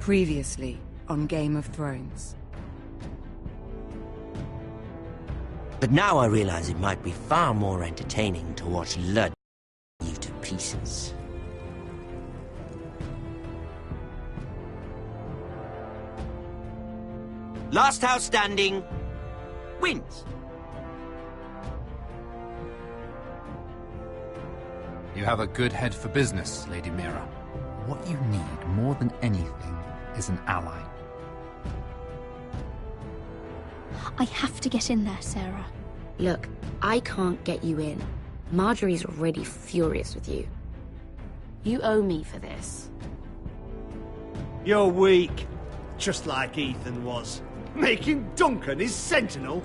Previously on Game of Thrones. But now I realize it might be far more entertaining to watch Ludd you to pieces. Last house standing wins. You have a good head for business, Lady Mira. What you need more than anything is an ally. I have to get in there, Sarah. Look, I can't get you in. Marjorie's already furious with you. You owe me for this. You're weak. Just like Ethan was. Making Duncan his sentinel.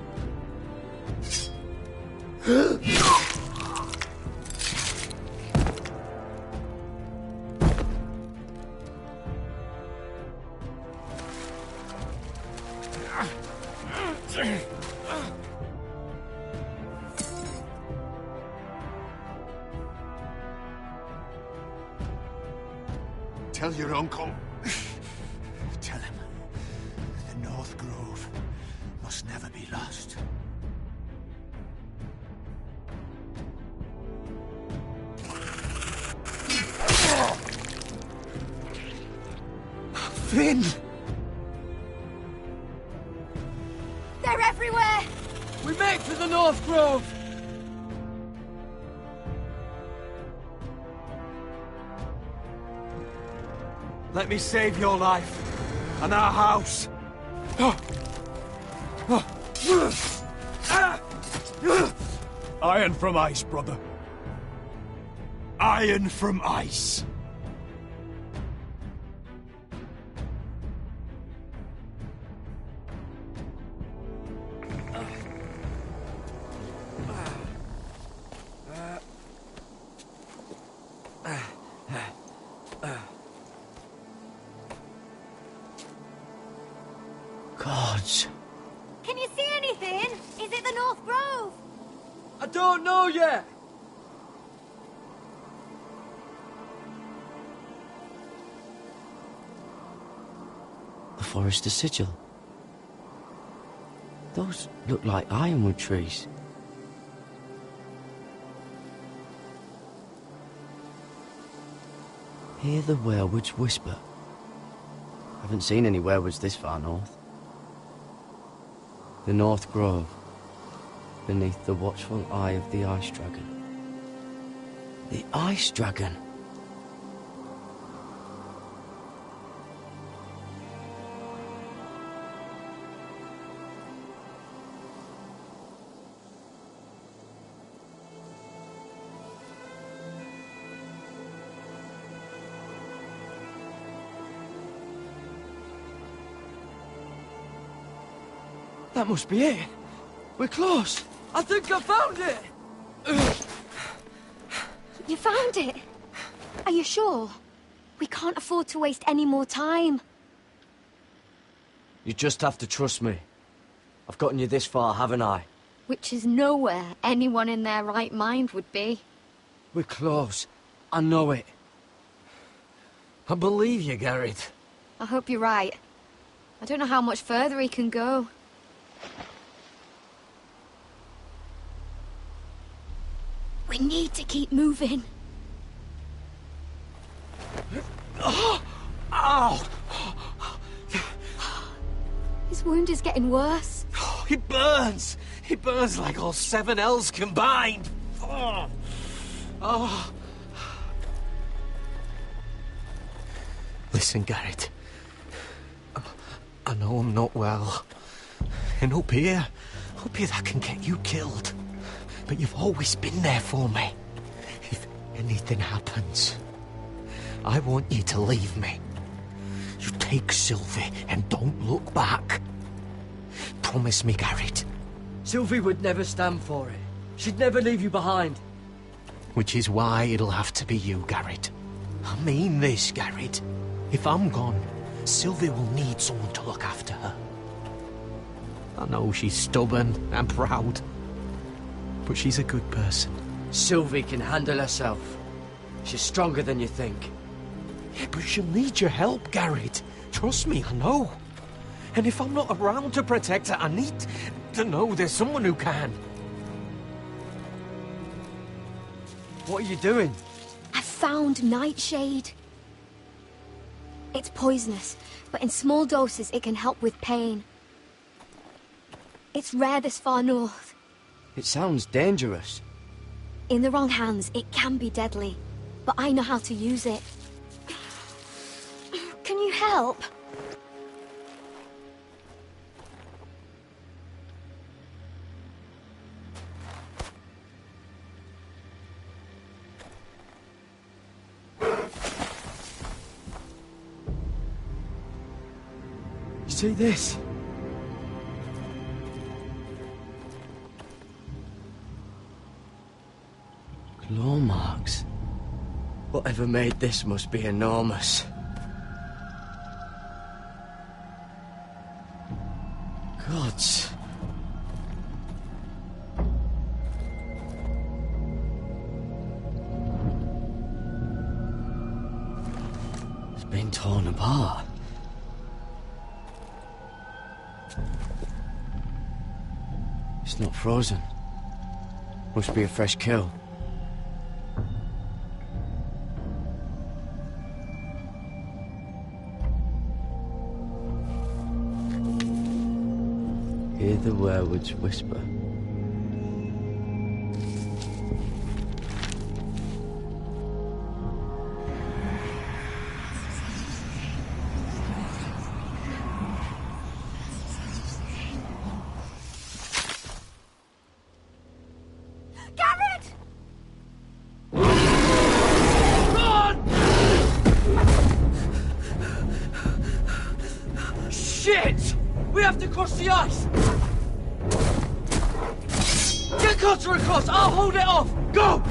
Tell your uncle. Tell him the North Grove must never be lost. Finn! They're everywhere! We make for the North Grove! Let me save your life and our house. Iron from ice, brother. Iron from ice. Gods. Can you see anything? Is it the North Grove? I don't know yet! The Forester Sigil. Those look like ironwood trees. Hear the werewoods whisper. Haven't seen any werewoods this far north. The North Grove, beneath the watchful eye of the Ice Dragon. The Ice Dragon? That must be it. We're close. I think I found it! You found it? Are you sure? We can't afford to waste any more time. You just have to trust me. I've gotten you this far, haven't I? Which is nowhere anyone in their right mind would be. We're close. I know it. I believe you, Garrett. I hope you're right. I don't know how much further he can go. We need to keep moving. Ow! His wound is getting worse. He burns! He burns like all 7 L's combined! Oh. Listen, Garrett. I know I'm not well. And up here that can get you killed. But you've always been there for me. If anything happens, I want you to leave me. You take Sylvie and don't look back. Promise me, Garrett. Sylvie would never stand for it. She'd never leave you behind. Which is why it'll have to be you, Garrett. I mean this, Garrett. If I'm gone, Sylvie will need someone to look after her. I know she's stubborn and proud, but she's a good person. Sylvie can handle herself. She's stronger than you think. Yeah, but she'll need your help, Garrett. Trust me, I know. And if I'm not around to protect her, I need to know there's someone who can. What are you doing? I found Nightshade. It's poisonous, but in small doses it can help with pain. It's rare this far north. It sounds dangerous. In the wrong hands, it can be deadly, but I know how to use it. Can you help? You see this? Claw marks. Whatever made this must be enormous. Gods. It's been torn apart. It's not frozen. Must be a fresh kill. Hear the werewood's whisper. Garrett! Shit! We have to cross the ice! Get Cutter across! I'll hold it off! Go!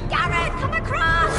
Garrett, come across!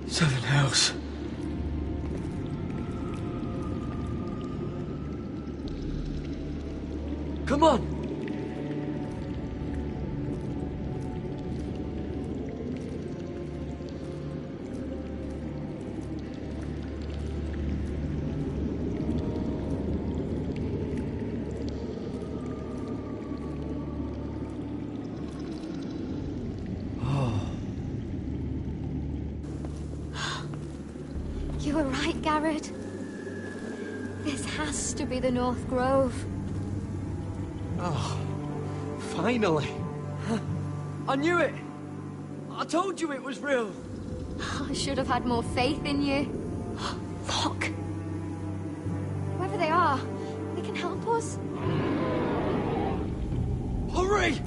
Seven Hells. Come on! You were right, Garrett. This has to be the North Grove. Oh, finally. I knew it! I told you it was real! I should have had more faith in you. Look! Whoever they are, they can help us. Hurry!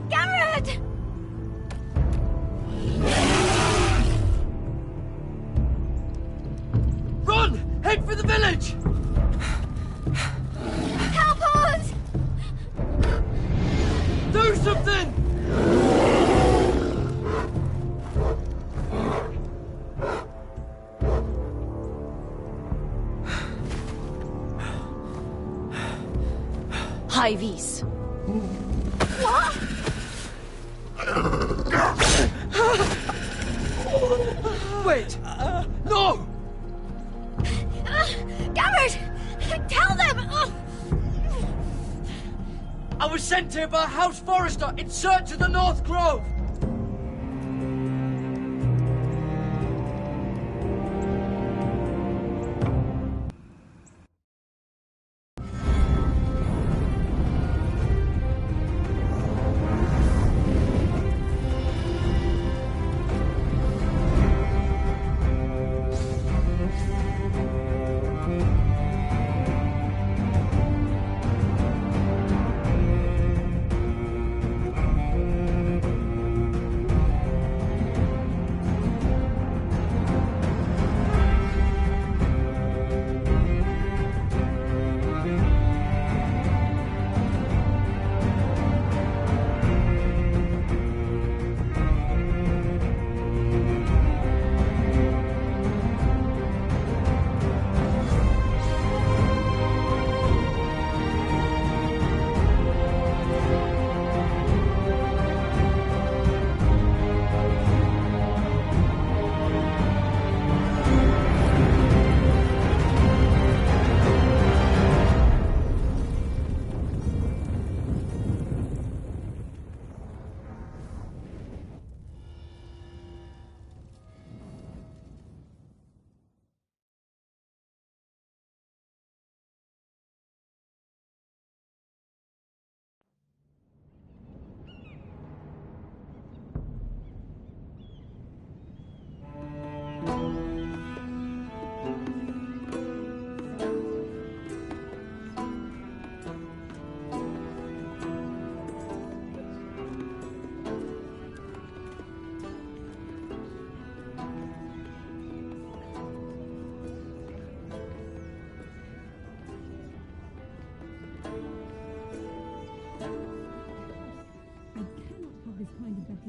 Garrett! Run! Head for the village! Help us! Do something! IVs. Wait! No! Garrett! Tell them! I was sent here by House Forrester in search of the North Grove!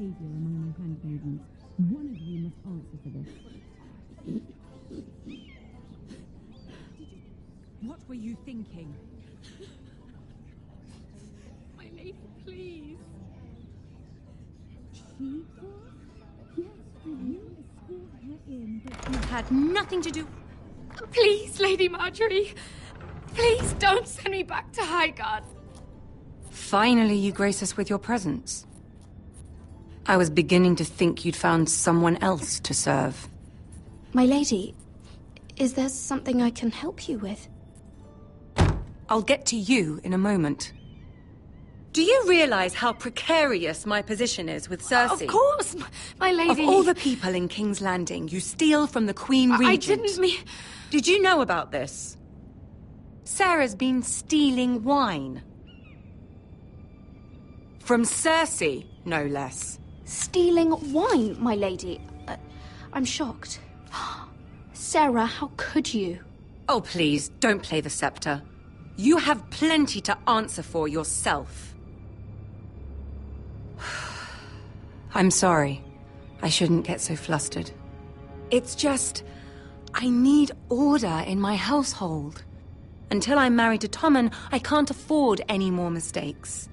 behavior among my handmaidens. One of you must answer for this. What were you thinking? My lady, please. She was? Yes, you escort her in, but You had nothing to do... Please, Lady Marjorie. Please don't send me back to Highgarden. Finally, you grace us with your presence. I was beginning to think you'd found someone else to serve. My lady, is there something I can help you with? I'll get to you in a moment. Do you realize how precarious my position is with Cersei? Of course, my lady. Of all the people in King's Landing, you steal from the Queen Regent. I didn't mean... Did you know about this? Sarah's been stealing wine. From Cersei, no less. Stealing wine, my lady? I'm shocked. Sarah, how could you? Oh, please, don't play the scepter. You have plenty to answer for yourself. I'm sorry. I shouldn't get so flustered. It's just... I need order in my household. Until I'm married to Tommen, I can't afford any more mistakes.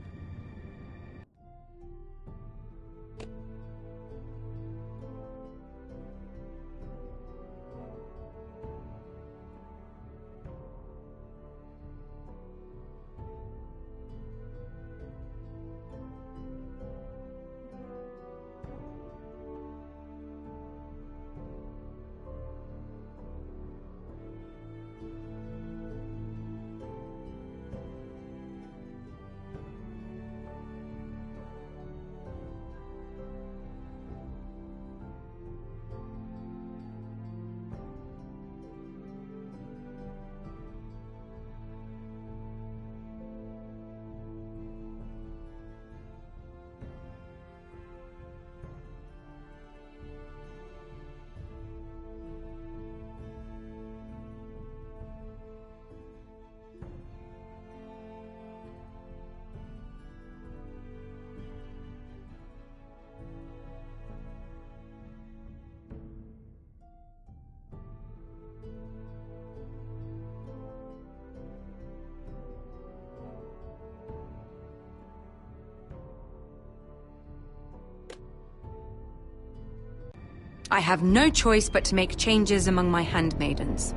I have no choice but to make changes among my handmaidens.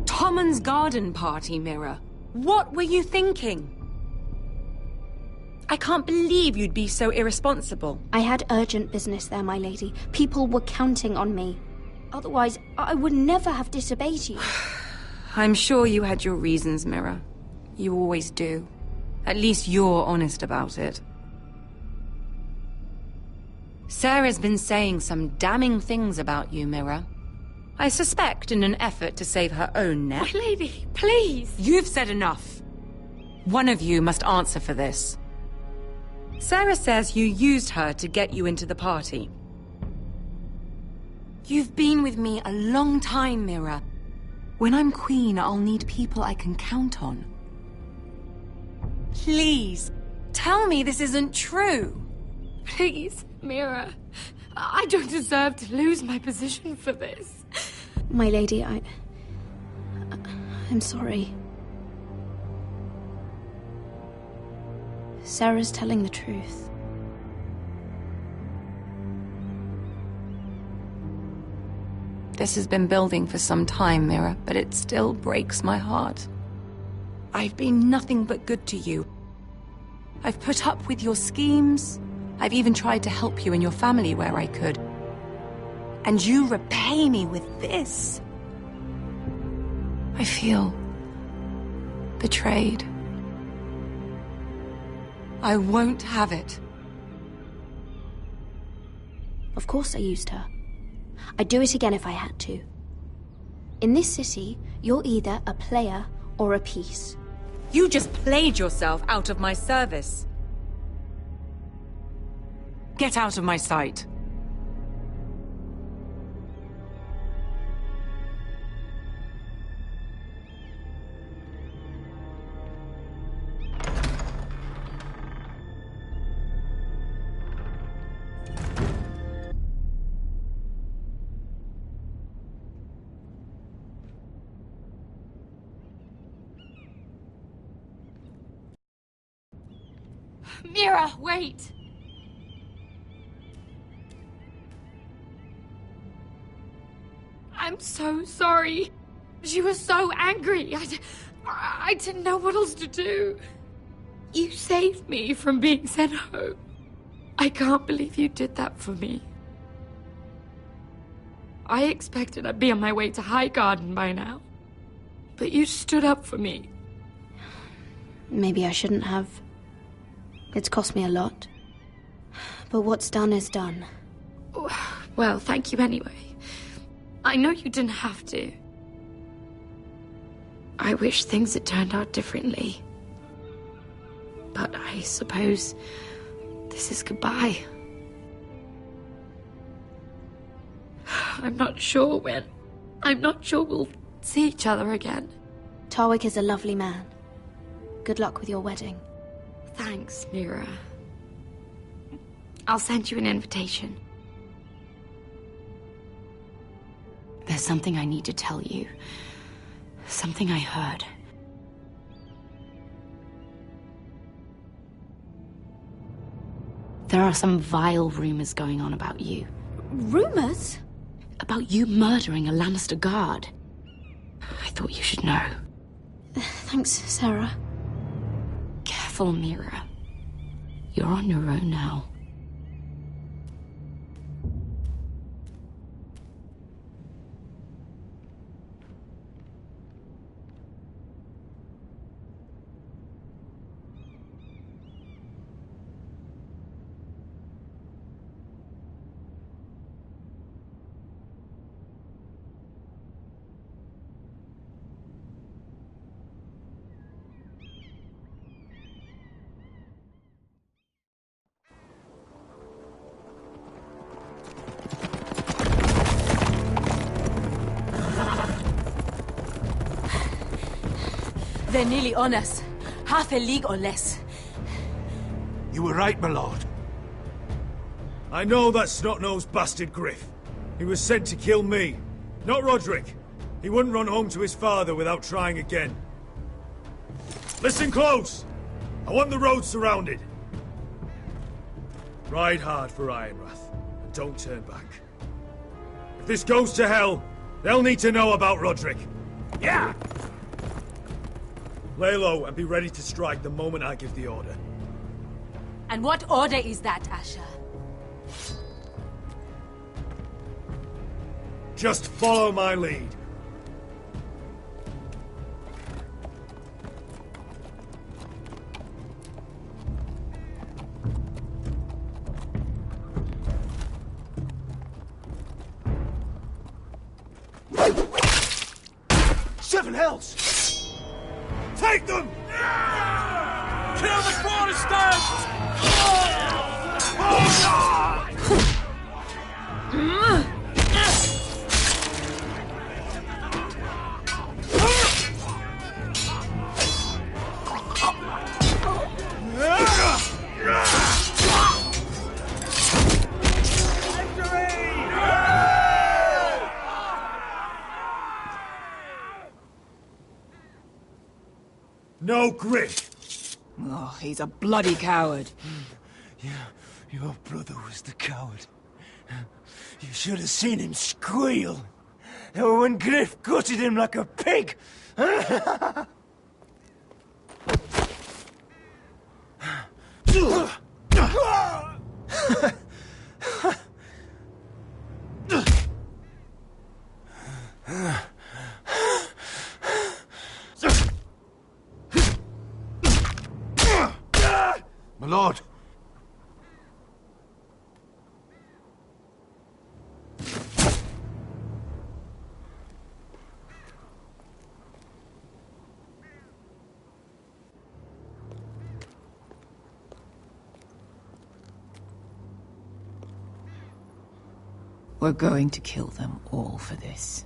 Tommen's garden party, Mira. What were you thinking? I can't believe you'd be so irresponsible. I had urgent business there, my lady. People were counting on me. Otherwise, I would never have disobeyed you. I'm sure you had your reasons, Mira. You always do. At least you're honest about it. Sarah's been saying some damning things about you, Mira. I suspect in an effort to save her own neck. My lady, please! You've said enough. One of you must answer for this. Sarah says you used her to get you into the party. You've been with me a long time, Mira. When I'm queen, I'll need people I can count on. Please, tell me this isn't true. Please, Mira. I don't deserve to lose my position for this. My lady, I'm sorry. Sarah's telling the truth. This has been building for some time, Mira, but it still breaks my heart. I've been nothing but good to you. I've put up with your schemes. I've even tried to help you and your family where I could. And you repay me with this. I feel betrayed. I won't have it. Of course I used her. I'd do it again if I had to. In this city, you're either a player or a piece. You just played yourself out of my service. Get out of my sight. Mira, wait! I'm so sorry. She was so angry. I didn't know what else to do. You saved me from being sent home. I can't believe you did that for me. I expected I'd be on my way to Highgarden by now. But you stood up for me. Maybe I shouldn't have. It's cost me a lot. But what's done is done. Well, thank you anyway. I know you didn't have to. I wish things had turned out differently. But I suppose this is goodbye. I'm not sure when. I'm not sure we'll see each other again. Tarwick is a lovely man. Good luck with your wedding. Thanks, Mira. I'll send you an invitation. There's something I need to tell you. Something I heard. There are some vile rumors going on about you. Rumors? About you murdering a Lannister guard. I thought you should know. Thanks, Sarah. Careful, Mira. You're on your own now. They're nearly on us. Half a league or less. You were right, my lord. I know that snot-nosed bastard Griff. He was sent to kill me, not Roderick. He wouldn't run home to his father without trying again. Listen close! I want the road surrounded. Ride hard for Ironrath, and don't turn back. If this goes to hell, they'll need to know about Roderick. Yeah! Lay low and be ready to strike the moment I give the order. And what order is that, Asher? Just follow my lead. Seven hells! Take them! Kill the Protestants! No Griff! Oh, he's a bloody coward. Yeah, your brother was the coward. You should have seen him squeal. When Griff gutted him like a pig. My lord. We're going to kill them all for this.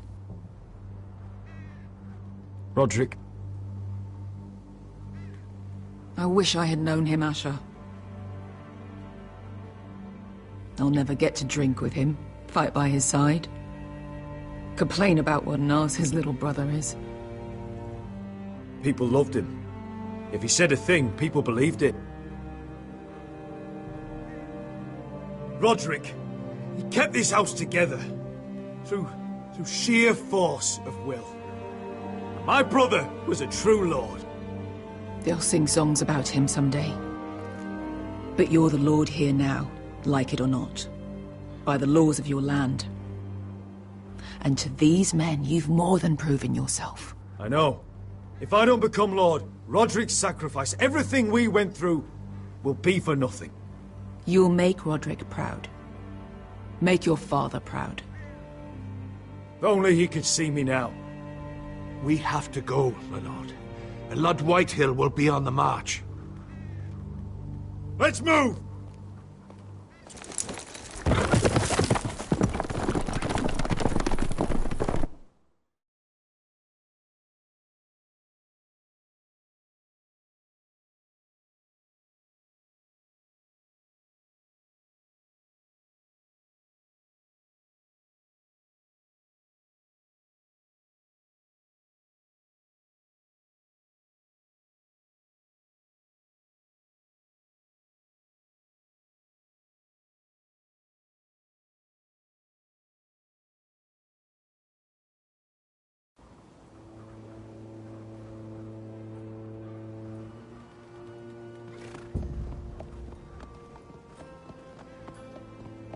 Roderick. I wish I had known him, Asher. I'll never get to drink with him, fight by his side, complain about what an arse his little brother is. People loved him. If he said a thing, people believed it. Roderick, he kept this house together through sheer force of will. My brother was a true lord. They'll sing songs about him someday. But you're the lord here now, like it or not, by the laws of your land. And to these men, you've more than proven yourself. I know. If I don't become lord, Roderick's sacrifice, everything we went through, will be for nothing. You'll make Roderick proud. Make your father proud. If only he could see me now. We have to go, my lord. And Lord Whitehill will be on the march. Let's move!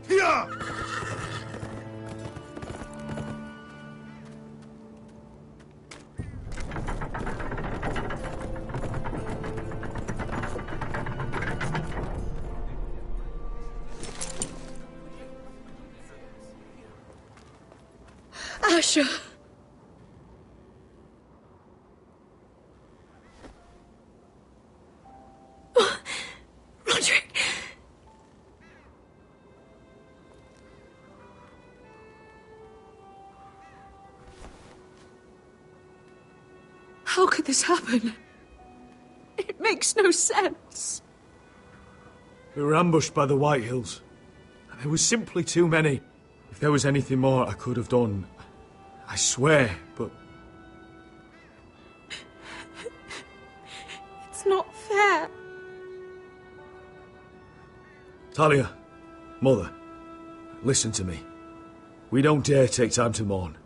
Here! Asher! Roderick! How could this happen? It makes no sense. We were ambushed by the Whitehills. And there was simply too many. If there was anything more I could have done, I swear, but... It's not fair. Talia, Mother, Listen to me. We don't dare take time to mourn.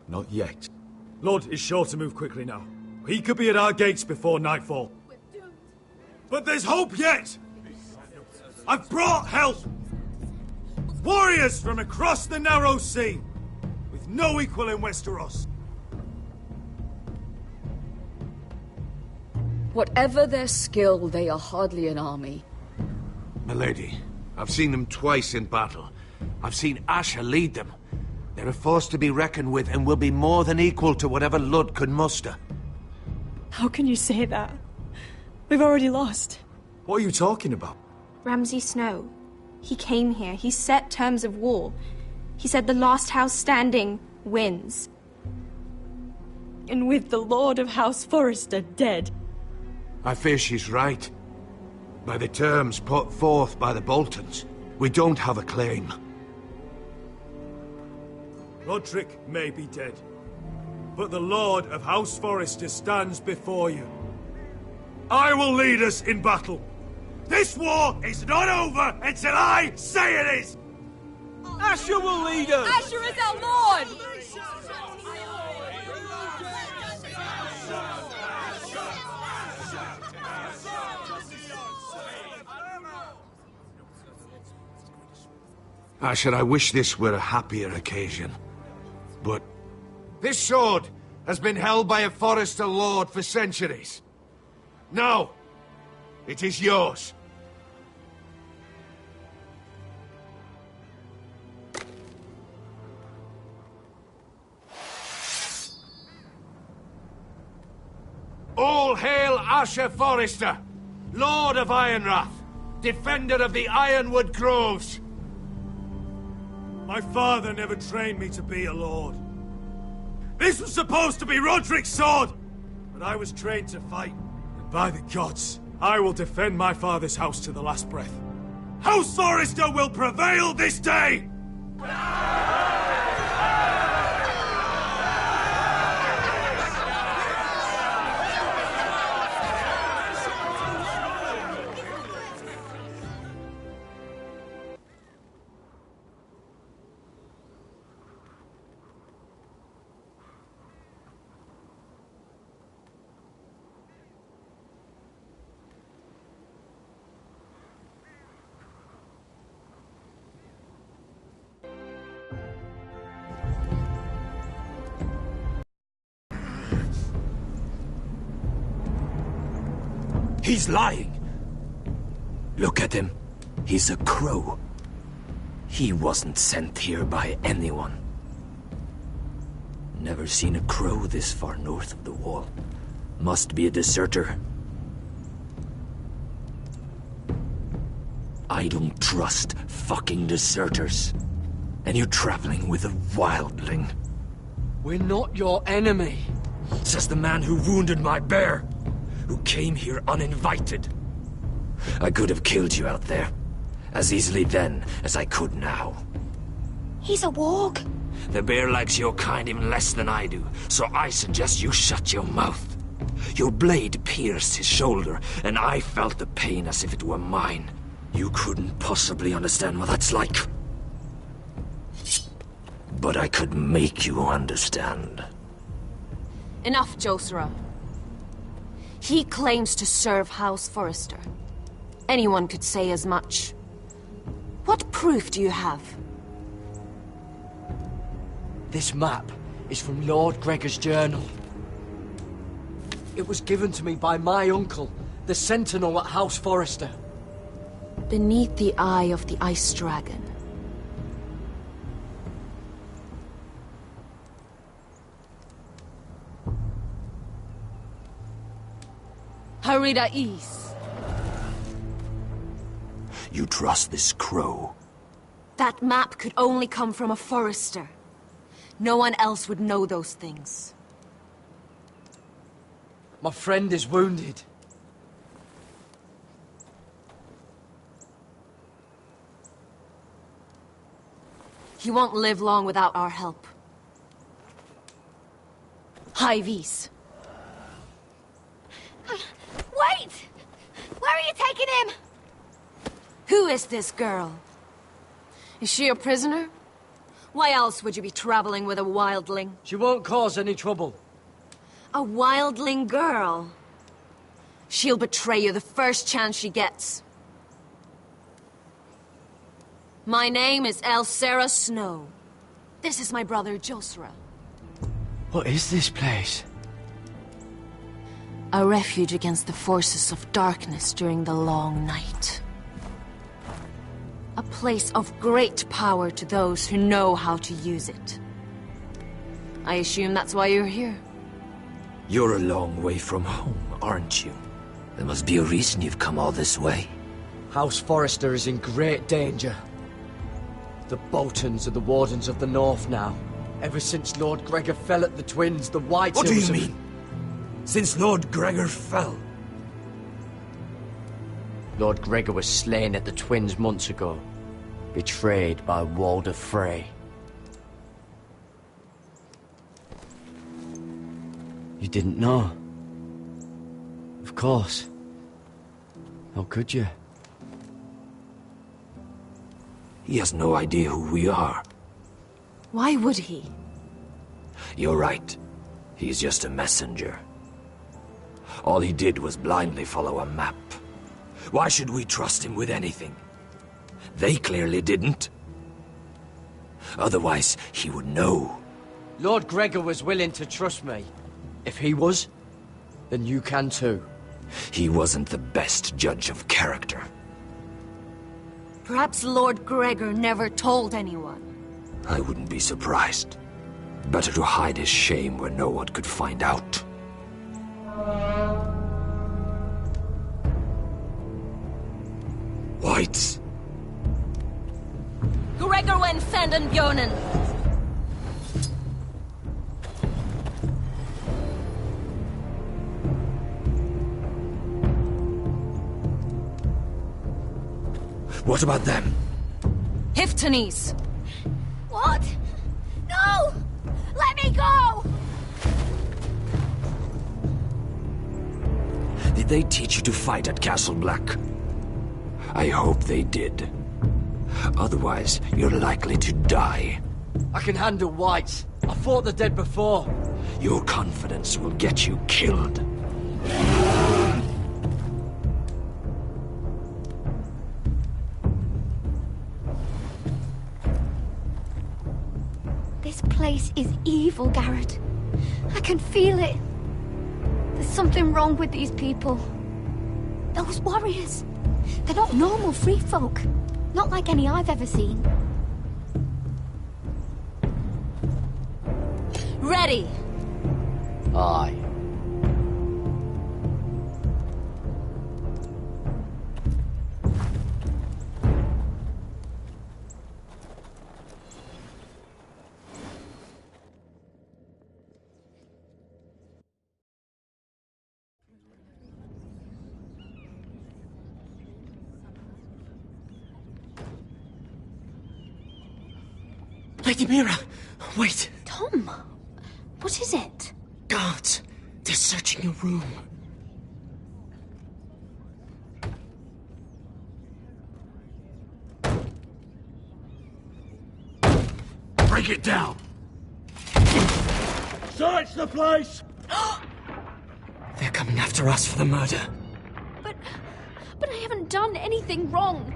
Not yet. Lord is sure to move quickly now. He could be at our gates before nightfall. But there's hope yet! I've brought help! Warriors from across the narrow sea, with no equal in Westeros. Whatever their skill, they are hardly an army. Milady, I've seen them twice in battle. I've seen Asher lead them. They're a force to be reckoned with and will be more than equal to whatever Ludd could muster. How can you say that? We've already lost. What are you talking about? Ramsay Snow. He came here. He set terms of war. He said the last house standing wins. And with the Lord of House Forrester dead. I fear she's right. By the terms put forth by the Boltons, we don't have a claim. Roderick may be dead, but the Lord of House Forrester stands before you. I will lead us in battle. This war is not over until I say it is! Asher will lead us! Asher is our Lord! Asher, I wish this were a happier occasion. But this sword has been held by a Forrester lord for centuries. Now, it is yours. All hail Asher Forrester, Lord of Ironrath, defender of the Ironwood Groves. My father never trained me to be a lord. This was supposed to be Roderick's sword, but I was trained to fight. And by the gods, I will defend my father's house to the last breath. House Forrester will prevail this day! He's lying. Look at him. He's a crow. He wasn't sent here by anyone. Never seen a crow this far north of the wall. Must be a deserter. I don't trust fucking deserters. And you're traveling with a wildling. We're not your enemy. Says the man who wounded my bear. Who came here uninvited. I could have killed you out there. As easily then as I could now. He's a warg. The bear likes your kind even less than I do, so I suggest you shut your mouth. Your blade pierced his shoulder, and I felt the pain as if it were mine. You couldn't possibly understand what that's like. But I could make you understand. Enough, Josera. He claims to serve House Forrester. Anyone could say as much. What proof do you have? This map is from Lord Gregor's journal. It was given to me by my uncle, the Sentinel at House Forrester. Beneath the eye of the Ice Dragon. Harida East. You trust this crow? That map could only come from a Forrester. No one else would know those things. My friend is wounded. He won't live long without our help. High Vis. Wait! Where are you taking him? Who is this girl? Is she a prisoner? Why else would you be traveling with a wildling? She won't cause any trouble. A wildling girl? She'll betray you the first chance she gets. My name is Elsera Snow. This is my brother, Josra. What is this place? A refuge against the forces of darkness during the long night. A place of great power to those who know how to use it. I assume that's why you're here. You're a long way from home, aren't you? There must be a reason you've come all this way. House Forrester is in great danger. The Boltons are the Wardens of the North now. Ever since Lord Gregor fell at the Twins, the White What do Hills you mean? Since Lord Gregor fell? Lord Gregor was slain at the Twins months ago. Betrayed by Walder Frey. You didn't know? Of course. How could you? He has no idea who we are. Why would he? You're right. He's just a messenger. All he did was blindly follow a map. Why should we trust him with anything? They clearly didn't. Otherwise, he would know. Lord Gregor was willing to trust me. If he was, then you can too. He wasn't the best judge of character. Perhaps Lord Gregor never told anyone. I wouldn't be surprised. Better to hide his shame where no one could find out. Whites. Gregor wen fanden Björnen. What about them? Hiftanes. What? No! Let me go! Did they teach you to fight at Castle Black? I hope they did. Otherwise, you're likely to die. I can handle Whites. I fought the dead before. Your confidence will get you killed. This place is evil, Garrett. I can feel it. There's something wrong with these people. Those warriors. They're not normal free folk. Not like any I've ever seen. Ready! Aye. Lady Mira, wait. Tom, what is it? Guards, they're searching your room. Break it down! Search the place! They're coming after us for the murder. But I haven't done anything wrong.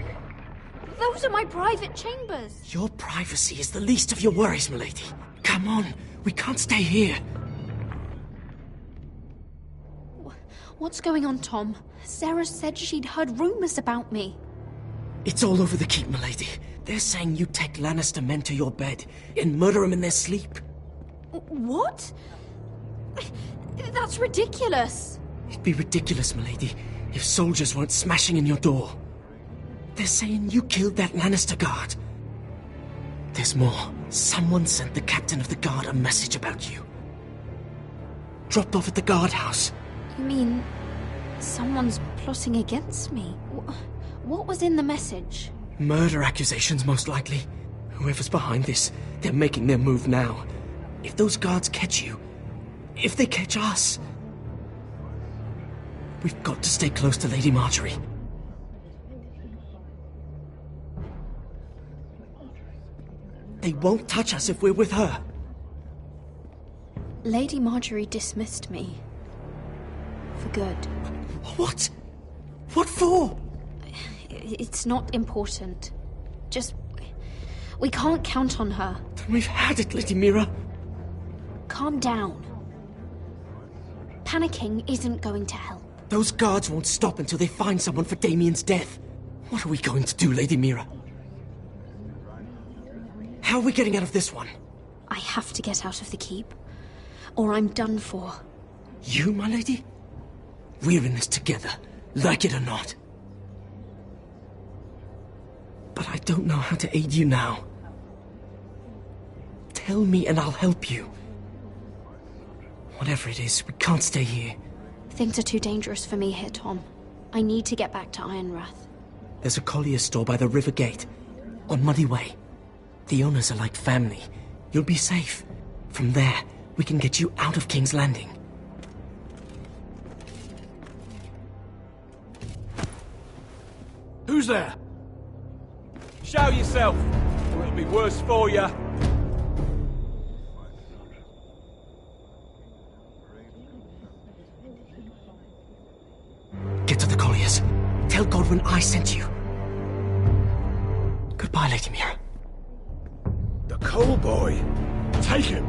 Those are my private chambers. Your privacy is the least of your worries, milady. Come on, we can't stay here. What's going on, Tom? Sarah said she'd heard rumors about me. It's all over the keep, milady. They're saying you take Lannister men to your bed and murder them in their sleep. What? That's ridiculous. It'd be ridiculous, milady, if soldiers weren't smashing in your door. They're saying you killed that Lannister guard. There's more. Someone sent the captain of the guard a message about you. Dropped off at the guardhouse. You mean someone's plotting against me? What was in the message? Murder accusations, most likely. Whoever's behind this, they're making their move now. If those guards catch you, if they catch us, we've got to stay close to Lady Marjorie. They won't touch us if we're with her. Lady Marjorie dismissed me. For good. What? What for? It's not important. Just... we can't count on her. Then we've had it, Lady Mira. Calm down. Panicking isn't going to help. Those guards won't stop until they find someone for Damien's death. What are we going to do, Lady Mira? How are we getting out of this one? I have to get out of the keep, or I'm done for. You, my lady? We're in this together, like it or not. But I don't know how to aid you now. Tell me and I'll help you. Whatever it is, we can't stay here. Things are too dangerous for me here, Tom. I need to get back to Ironrath. There's a collier store by the river gate, on Muddy Way. The owners are like family. You'll be safe. From there, we can get you out of King's Landing. Who's there? Show yourself, or it'll be worse for you. Get to the colliers. Tell Godwyn I sent you. Goodbye, Lady Mira. The Coal Boy. Take him.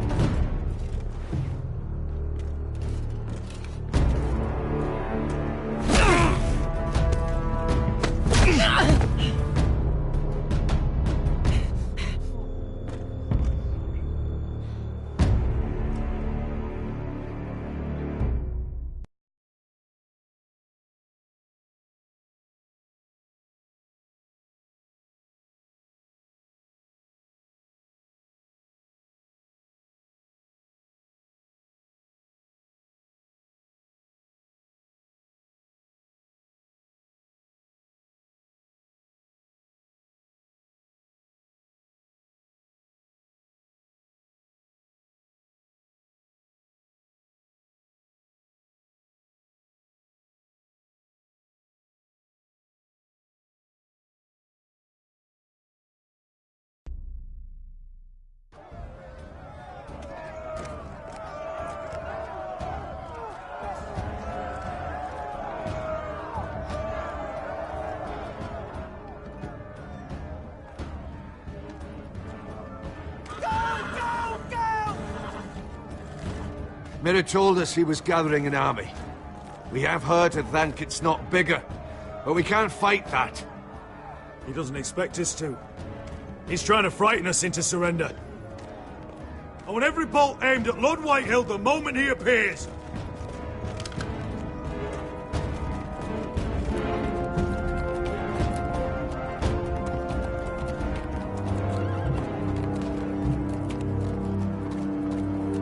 Mira told us he was gathering an army. We have heard that Thankit's not bigger, but we can't fight that. He doesn't expect us to. He's trying to frighten us into surrender. I want every bolt aimed at Lord Whitehill the moment he appears.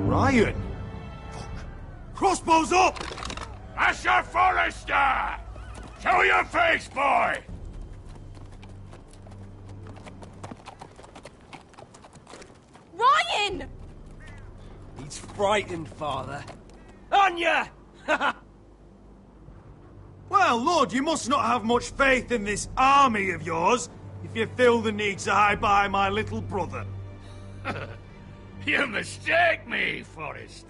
Ryan! Crossbows up! Asher Forrester! Show your face, boy! Ryan! He's frightened, Father. Anya! Well, Lord, you must not have much faith in this army of yours if you feel the need to hide behind my little brother. You mistake me, Forrester.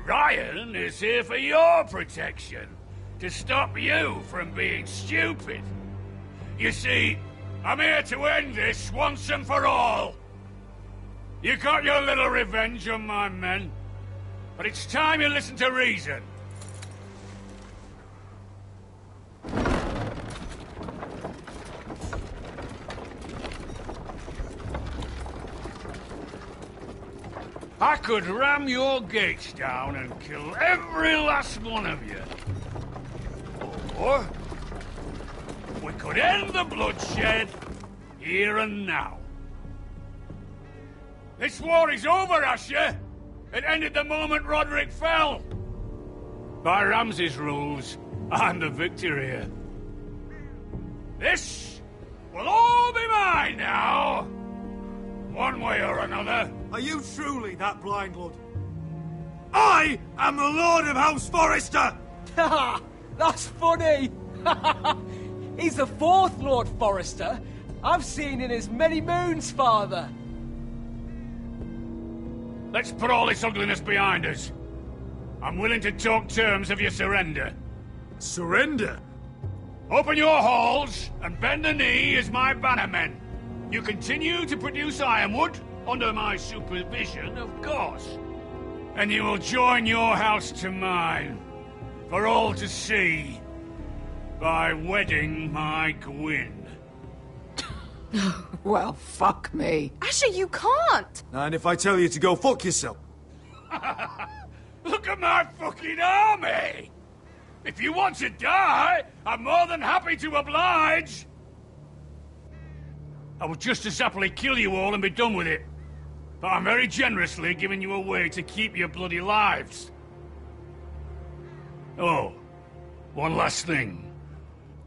Ryan is here for your protection, to stop you from being stupid. You see, I'm here to end this once and for all. You got your little revenge on my men, but it's time you listen to reason. I could ram your gates down and kill every last one of you. Or we could end the bloodshed here and now. This war is over, Asher. It ended the moment Roderick fell. By Ramsay's rules, I'm the victor here. This will all be mine now. One way or another. Are you truly that blind, Lord? I am the Lord of House Forrester! Ha! That's funny! He's the fourth Lord Forrester I've seen in as many moons, Father. let's put all this ugliness behind us. I'm willing to talk terms of your surrender. Surrender? Open your halls and bend the knee as my bannermen. You continue to produce ironwood, under my supervision, of course. And you will join your house to mine, for all to see, by wedding my Gwyn. Well, fuck me. Asher, you can't! And if I tell you to go fuck yourself? Look at my fucking army! If you want to die, I'm more than happy to oblige! I would just as happily kill you all and be done with it. But I'm very generously giving you a way to keep your bloody lives. Oh, one last thing.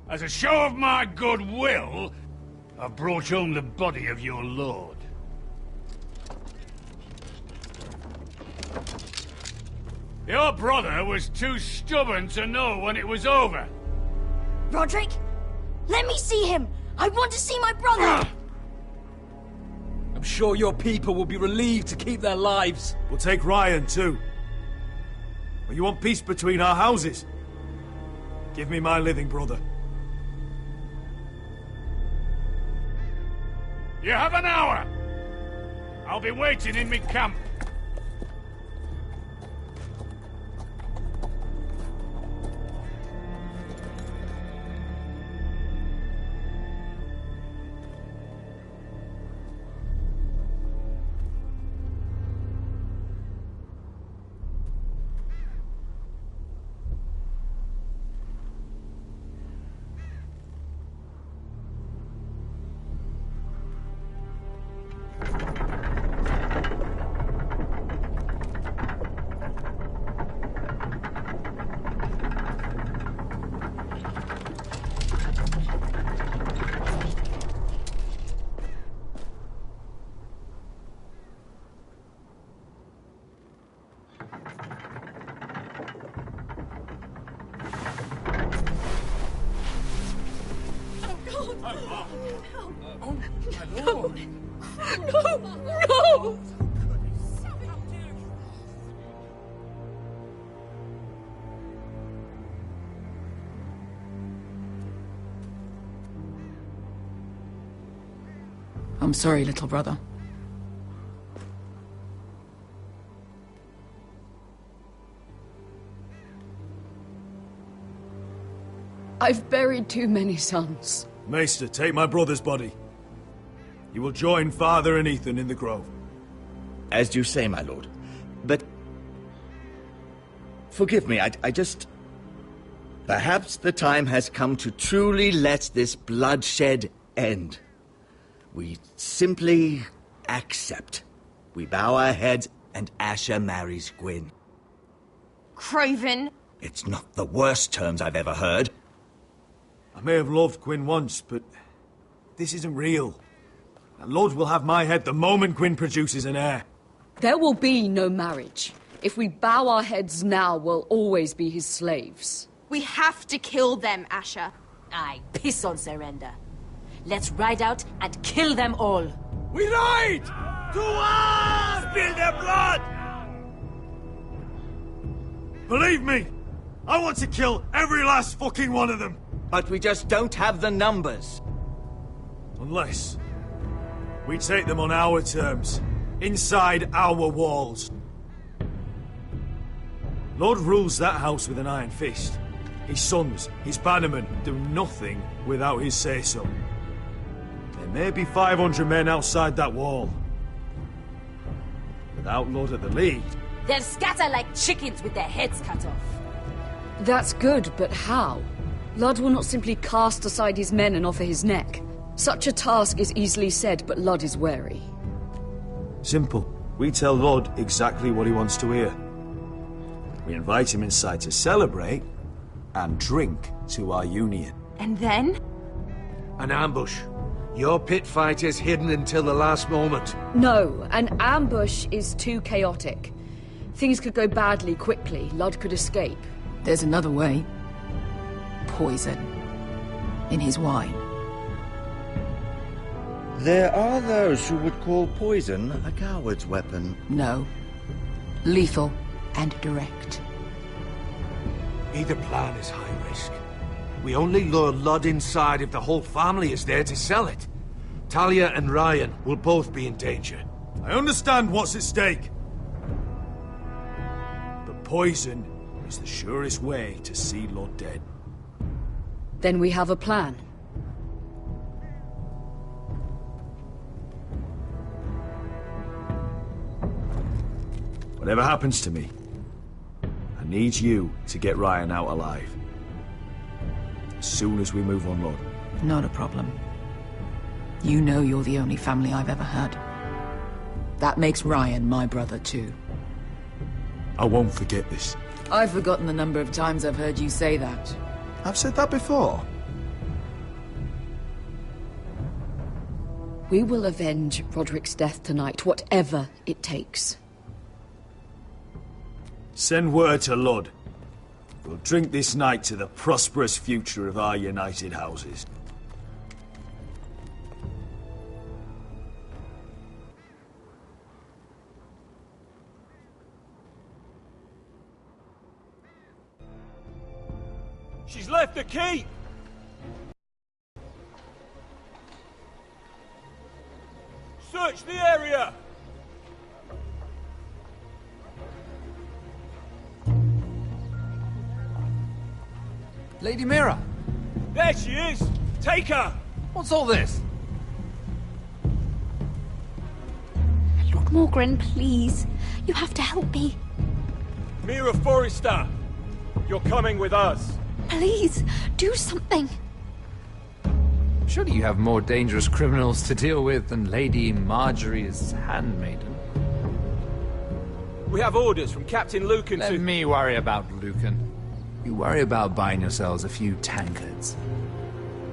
As a show of my goodwill, I've brought home the body of your lord. Your brother was too stubborn to know when it was over. Roderick, let me see him! I want to see my brother! I'm sure your people will be relieved to keep their lives. We'll take Ryan, too. Or you want peace between our houses? Give me my living brother. You have an hour. I'll be waiting in me camp. No! I'm sorry, little brother. I've buried too many sons. Maester, take my brother's body. You will join Father and Ethan in the grove. As you say, my lord. But... forgive me, I just... Perhaps the time has come to truly let this bloodshed end. We simply accept. We bow our heads and Asher marries Gwyn. Craven! It's not the worst terms I've ever heard. I may have loved Gwyn once, but this isn't real. And Lord will have my head the moment Gwyn produces an heir. There will be no marriage. If we bow our heads now, we'll always be his slaves. We have to kill them, Asher. I piss on surrender. Let's ride out and kill them all. We ride! To arms! Spill their blood! Believe me, I want to kill every last fucking one of them. But we just don't have the numbers. Unless we take them on our terms, inside our walls. Lord rules that house with an iron fist. His sons, his bannermen, do nothing without his say-so. There may be 500 men outside that wall. Without Lord of the League... They'll scatter like chickens with their heads cut off. That's good, but how? Ludd will not simply cast aside his men and offer his neck. Such a task is easily said, but Ludd is wary. Simple. We tell Lord exactly what he wants to hear. We invite him inside to celebrate and drink to our union. And then? An ambush. Your pit fight is hidden until the last moment. No, an ambush is too chaotic. Things could go badly quickly. Ludd could escape. There's another way. Poison. In his wine. There are those who would call poison a coward's weapon. No. Lethal and direct. Either plan is high risk. We only lure Ludd inside if the whole family is there to sell it. Talia and Ryan will both be in danger. I understand what's at stake. But poison is the surest way to see Ludd dead. Then we have a plan. Whatever happens to me, I need you to get Ryan out alive. As soon as we move on Ludd. Not a problem. You know you're the only family I've ever had. That makes Ryan my brother too. I won't forget this. I've forgotten the number of times I've heard you say that. I've said that before. We will avenge Roderick's death tonight, whatever it takes. Send word to Ludd. We'll drink this night to the prosperous future of our united houses. She's left the keep! Search the area! Lady Mira! There she is! Take her! What's all this? Lord Morgren, please. You have to help me. Mira Forrester! You're coming with us! Please, do something. Surely you have more dangerous criminals to deal with than Lady Marjorie's handmaiden. We have orders from Captain Lucan to... Let me worry about Lucan. You worry about buying yourselves a few tankards.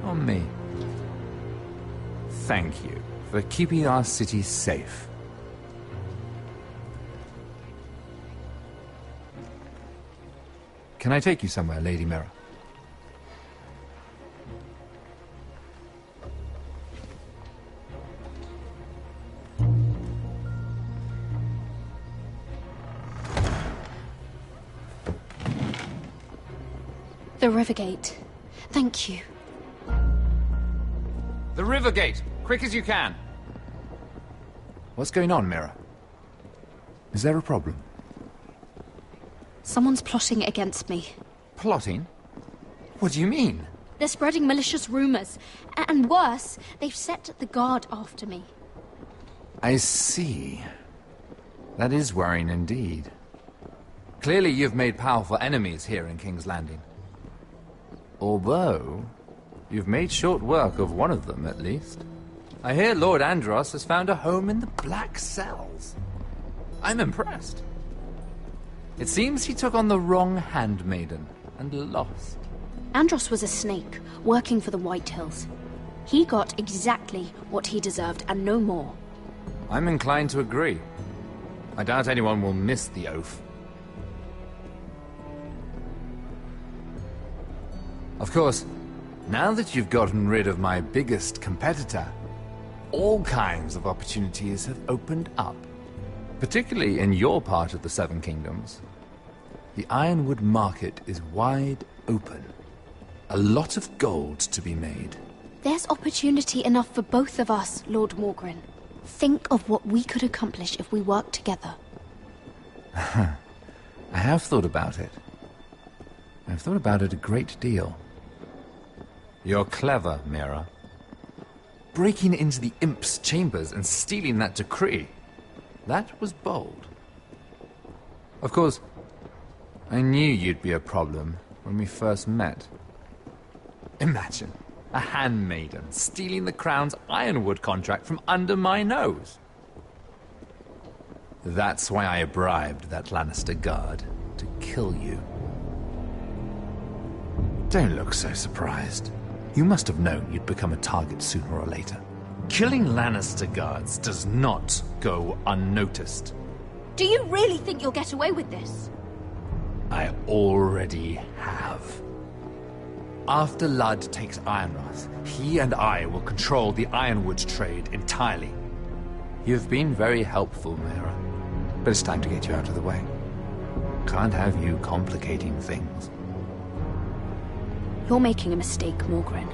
On me. Thank you for keeping our city safe. Can I take you somewhere, Lady Mira? The Rivergate. Thank you. The Rivergate! Quick as you can! What's going on, Mira? Is there a problem? Someone's plotting against me. Plotting? What do you mean? They're spreading malicious rumors. And worse, they've set the guard after me. I see. That is worrying indeed. Clearly you've made powerful enemies here in King's Landing. Although, you've made short work of one of them, at least. I hear Lord Andros has found a home in the Black Cells. I'm impressed. It seems he took on the wrong handmaiden and lost. Andros was a snake, working for the White Hills. He got exactly what he deserved, and no more. I'm inclined to agree. I doubt anyone will miss the oath. Of course, now that you've gotten rid of my biggest competitor, all kinds of opportunities have opened up. Particularly in your part of the Seven Kingdoms. The Ironwood market is wide open. A lot of gold to be made. There's opportunity enough for both of us, Lord Morgren. Think of what we could accomplish if we worked together. I have thought about it. I've thought about it a great deal. You're clever, Mira. Breaking into the Imp's chambers and stealing that decree. That was bold. Of course, I knew you'd be a problem when we first met. Imagine a handmaiden stealing the Crown's Ironwood contract from under my nose. That's why I bribed that Lannister guard to kill you. Don't look so surprised. You must have known you'd become a target sooner or later. Killing Lannister guards does not go unnoticed. Do you really think you'll get away with this? I already have. After Ludd takes Ironrath, he and I will control the Ironwood trade entirely. You've been very helpful, Mira. But it's time to get you out of the way. Can't have you complicating things. You're making a mistake, Morgryn.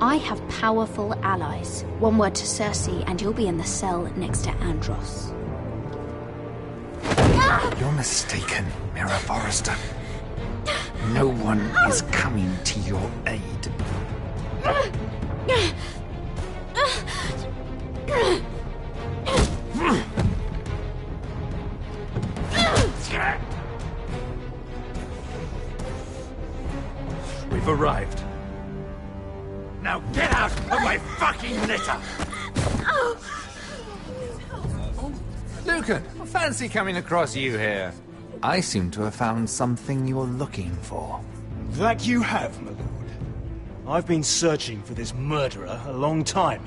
I have powerful allies. One word to Cersei, and you'll be in the cell next to Andros. You're mistaken, Mira Forrester. No one is coming to your aid. We've arrived. Now get out of my fucking litter! Lucan, fancy coming across you here. I seem to have found something you're looking for. That you have, my lord. I've been searching for this murderer a long time.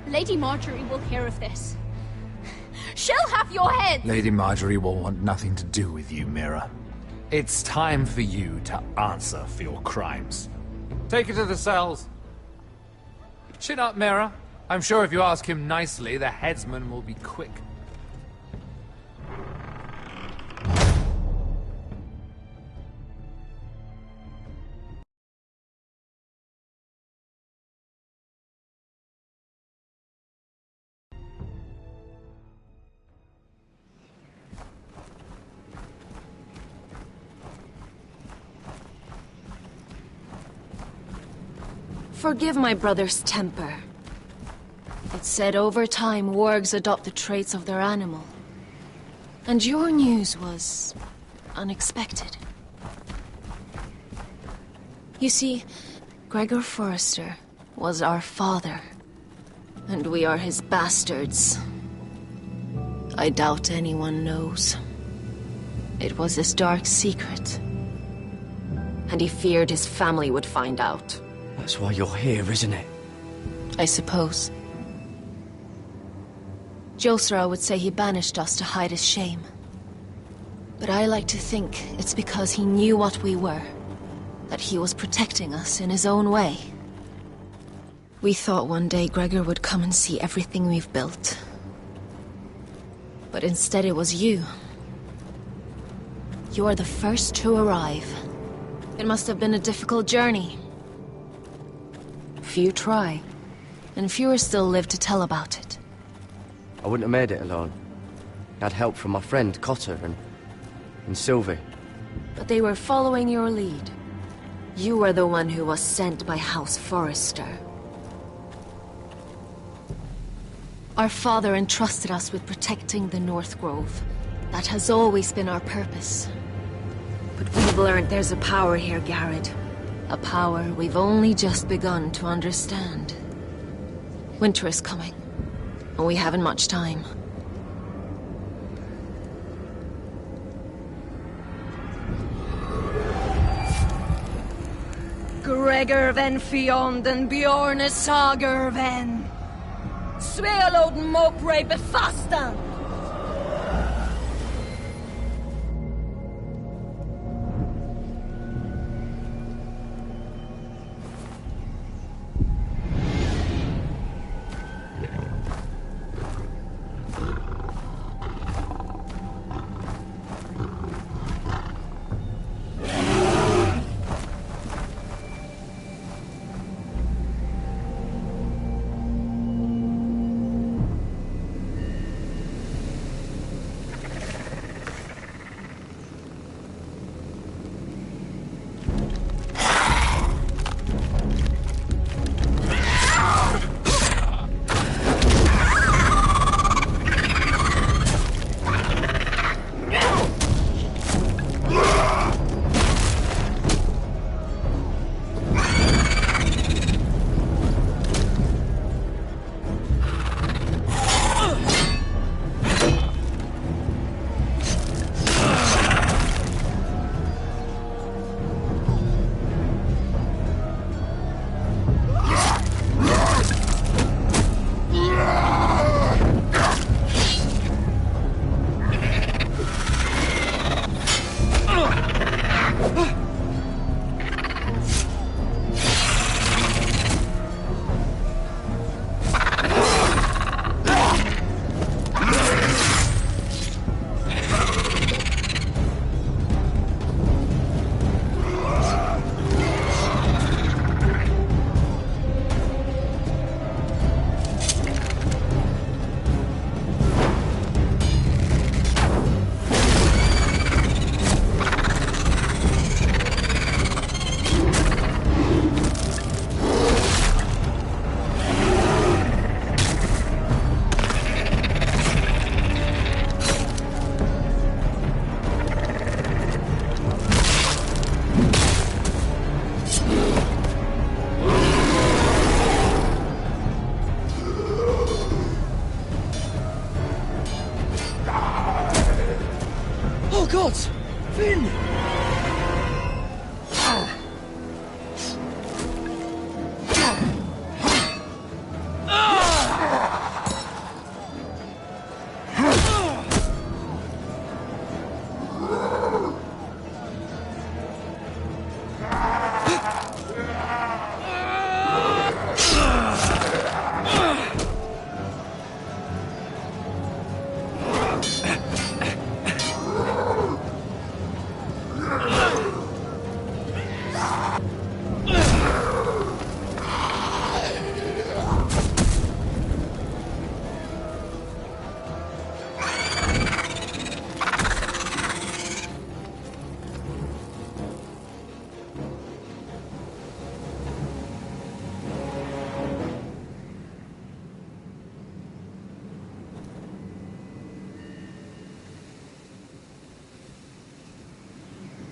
Lady Marjorie will hear of this. She'll have your head! Lady Marjorie will want nothing to do with you, Mira. It's time for you to answer for your crimes. Take her to the cells. Chin up, Mira. I'm sure if you ask him nicely, the headsman will be quick. Forgive my brother's temper. It's said over time wargs adopt the traits of their animal. And your news was unexpected. You see, Gregor Forrester was our father, and we are his bastards. I doubt anyone knows. It was his dark secret, and he feared his family would find out. That's why you're here, isn't it? I suppose. Josra would say he banished us to hide his shame. But I like to think it's because he knew what we were, that he was protecting us in his own way. We thought one day Gregor would come and see everything we've built. But instead it was you. You are the first to arrive. It must have been a difficult journey. Few try, and fewer still live to tell about it. I wouldn't have made it alone. I had help from my friend Cotter and Sylvie. But they were following your lead. You were the one who was sent by House Forrester. Our father entrusted us with protecting the North Grove. That has always been our purpose. But we've learned there's a power here, Garrett. A power we've only just begun to understand. Winter is coming, and we haven't much time. Gregor ven Fionn Bjorn Sager ven. Svealoden Mopre befastan. gods! Finn!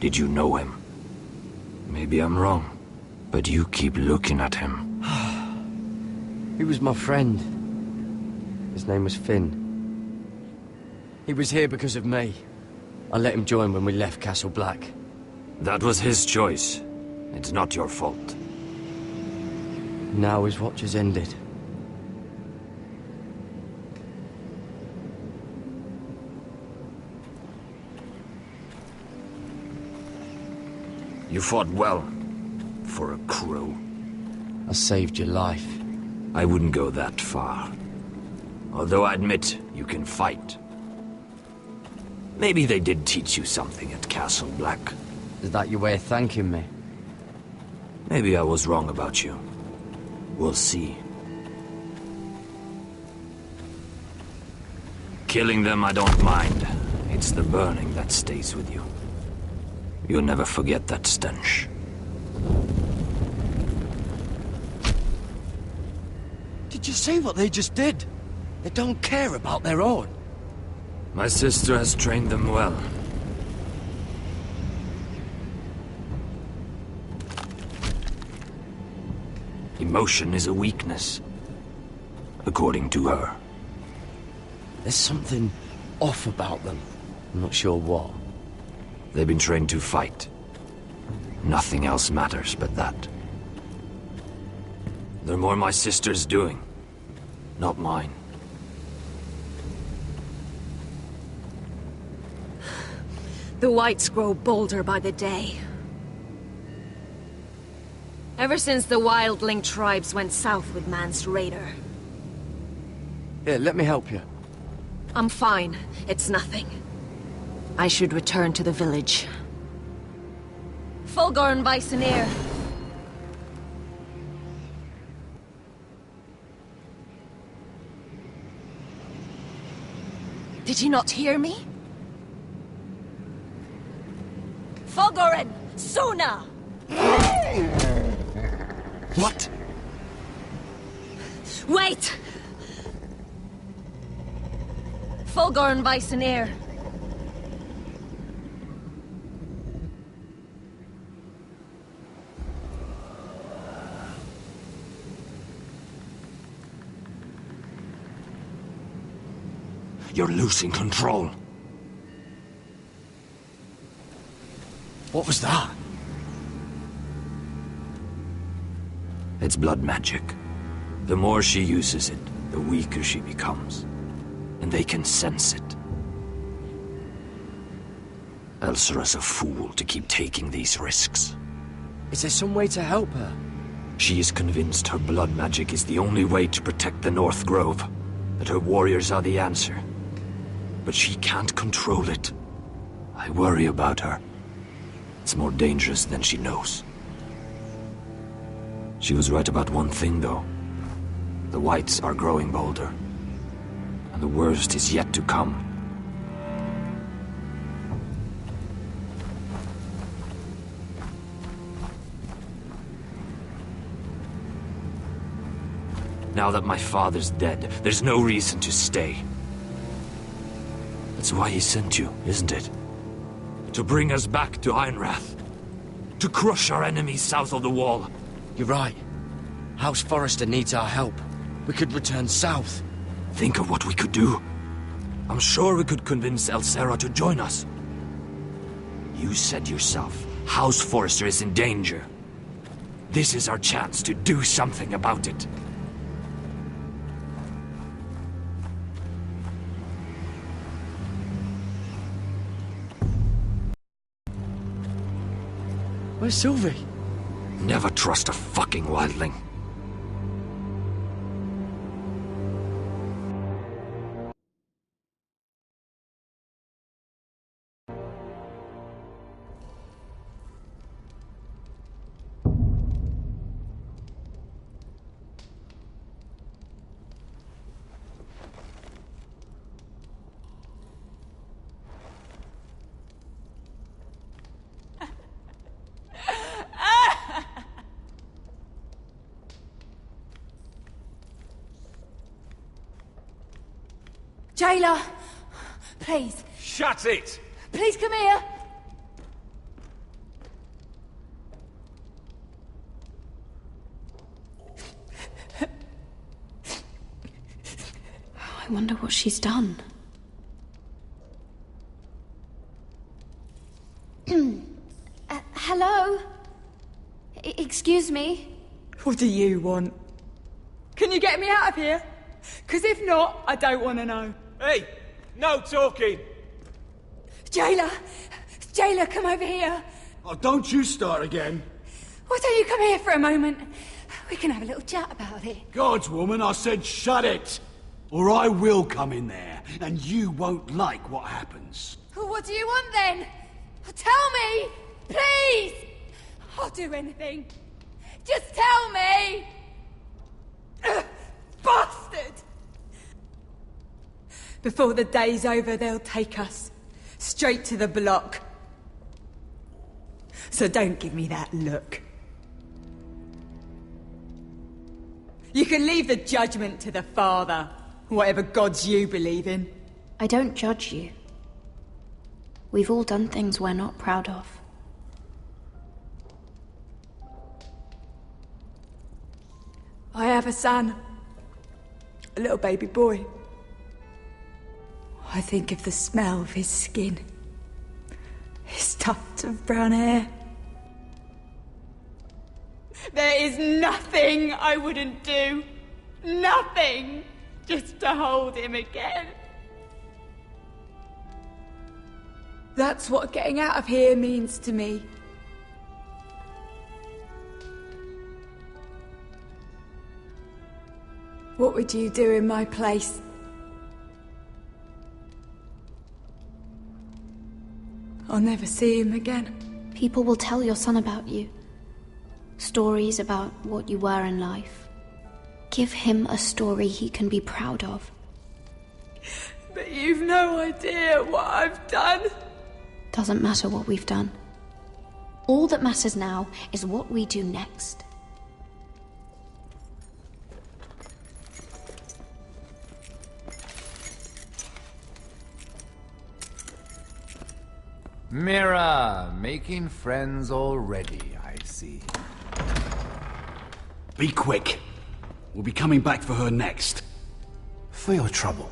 Did you know him? Maybe I'm wrong, but you keep looking at him. He was my friend. His name was Finn. He was here because of me. I let him join when we left Castle Black. That was his choice. It's not your fault. Now his watch has ended. You fought well, for a crow. I saved your life. I wouldn't go that far. Although I admit, you can fight. Maybe they did teach you something at Castle Black. Is that your way of thanking me? Maybe I was wrong about you. We'll see. Killing them I don't mind. It's the burning that stays with you. You'll never forget that stench. Did you see what they just did? They don't care about their own. My sister has trained them well. Emotion is a weakness, according to her. There's something off about them. I'm not sure what. They've been trained to fight. Nothing else matters but that. They're more my sister's doing, not mine. The Whites grow bolder by the day. Ever since the Wildling tribes went south with Mance Rayder. Here, let me help you. I'm fine. It's nothing. I should return to the village. Fulgorn Bysonir. Did you not hear me? Fulgorn! Sona! What? Wait! Fulgorn Bysonir. You're losing control. What was that? It's blood magic. The more she uses it, the weaker she becomes. And they can sense it. Elsera's a fool to keep taking these risks. Is there some way to help her? She is convinced her blood magic is the only way to protect the North Grove. That her warriors are the answer. But she can't control it. I worry about her. It's more dangerous than she knows. She was right about one thing, though. The Whites are growing bolder. And the worst is yet to come. Now that my father's dead, there's no reason to stay. That's why he sent you, isn't it? To bring us back to Ironrath. To crush our enemies south of the Wall. You're right. House Forrester needs our help. We could return south. Think of what we could do. I'm sure we could convince Elsera to join us. You said yourself, House Forrester is in danger. This is our chance to do something about it. Where's Sylvie? Never trust a fucking wildling. Jailer! Please. Shut it! Please come here! I wonder what she's done. Hello? Excuse me? What do you want? Can you get me out of here? Because if not, I don't want to know. Hey! No talking! Jailer! Jailer, come over here! Oh, don't you start again. Why don't you come here for a moment? We can have a little chat about it. Gods, woman, I said shut it! Or I will come in there, and you won't like what happens. Well, what do you want then? Tell me! Please! I'll do anything. Just tell me! Bastard! Before the day's over, they'll take us straight to the block. So don't give me that look. You can leave the judgment to the Father, whatever gods you believe in. I don't judge you. We've all done things we're not proud of. I have a son. A little baby boy. I think of the smell of his skin. His tufts of brown hair. There is nothing I wouldn't do. Nothing! Just to hold him again. That's what getting out of here means to me. What would you do in my place? I'll never see him again. People will tell your son about you. Stories about what you were in life. Give him a story he can be proud of. But you've no idea what I've done. Doesn't matter what we've done. All that matters now is what we do next. Mira, making friends already, I see. Be quick. We'll be coming back for her next. For your trouble.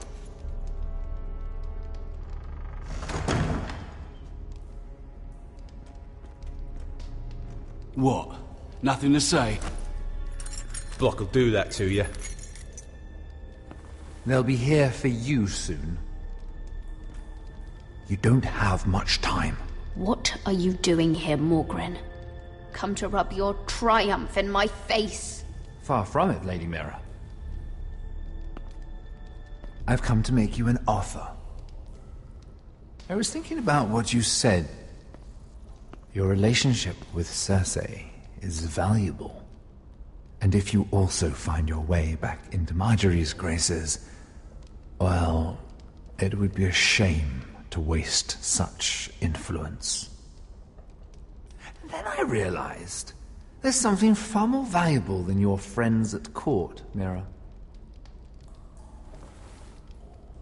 What? Nothing to say? Block will do that to you. They'll be here for you soon. You don't have much time. What are you doing here, Morgren? Come to rub your triumph in my face. Far from it, Lady Mira. I've come to make you an offer. I was thinking about what you said. Your relationship with Cersei is valuable. And if you also find your way back into Marjorie's graces, well, it would be a shame to waste such influence. And then I realized there's something far more valuable than your friends at court, Mira.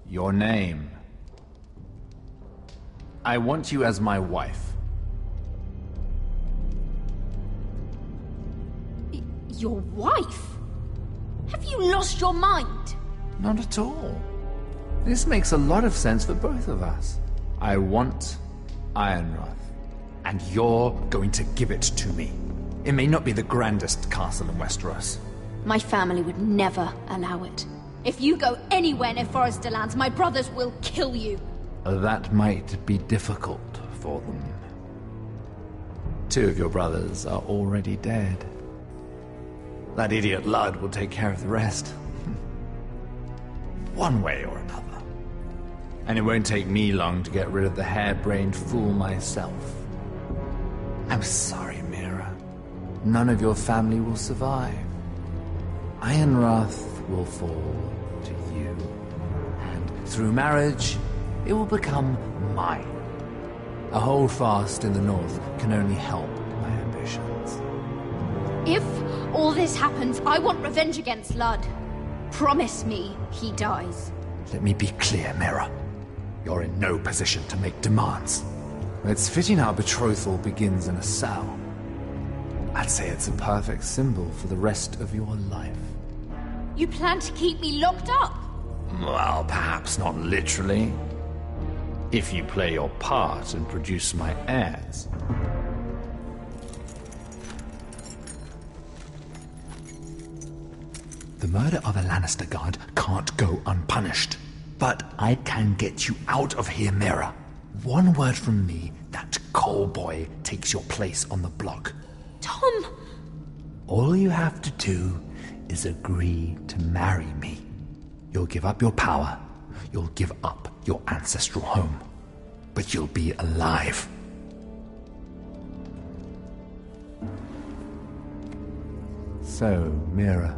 Your name. I want you as my wife. Your wife? Have you lost your mind? Not at all. This makes a lot of sense for both of us. I want Ironrath. and you're going to give it to me. It may not be the grandest castle in Westeros. My family would never allow it. If you go anywhere near Forrester lands, my brothers will kill you. That might be difficult for them. 2 of your brothers are already dead. That idiot Ludd will take care of the rest. One way or another. And it won't take me long to get rid of the harebrained fool myself. I'm sorry, Mira. None of your family will survive. Ironrath will fall to you. And through marriage, it will become mine. A holdfast in the north can only help my ambitions. If all this happens, I want revenge against Ludd. Promise me he dies. Let me be clear, Mira. You're in no position to make demands. It's fitting our betrothal begins in a cell. I'd say it's a perfect symbol for the rest of your life. You plan to keep me locked up? Well, perhaps not literally. If you play your part and produce my heirs. The murder of a Lannister guard can't go unpunished. But I can get you out of here, Mira. One word from me, that Cole boy takes your place on the block. Tom! All you have to do is agree to marry me. You'll give up your power. You'll give up your ancestral home. But you'll be alive. So, Mira,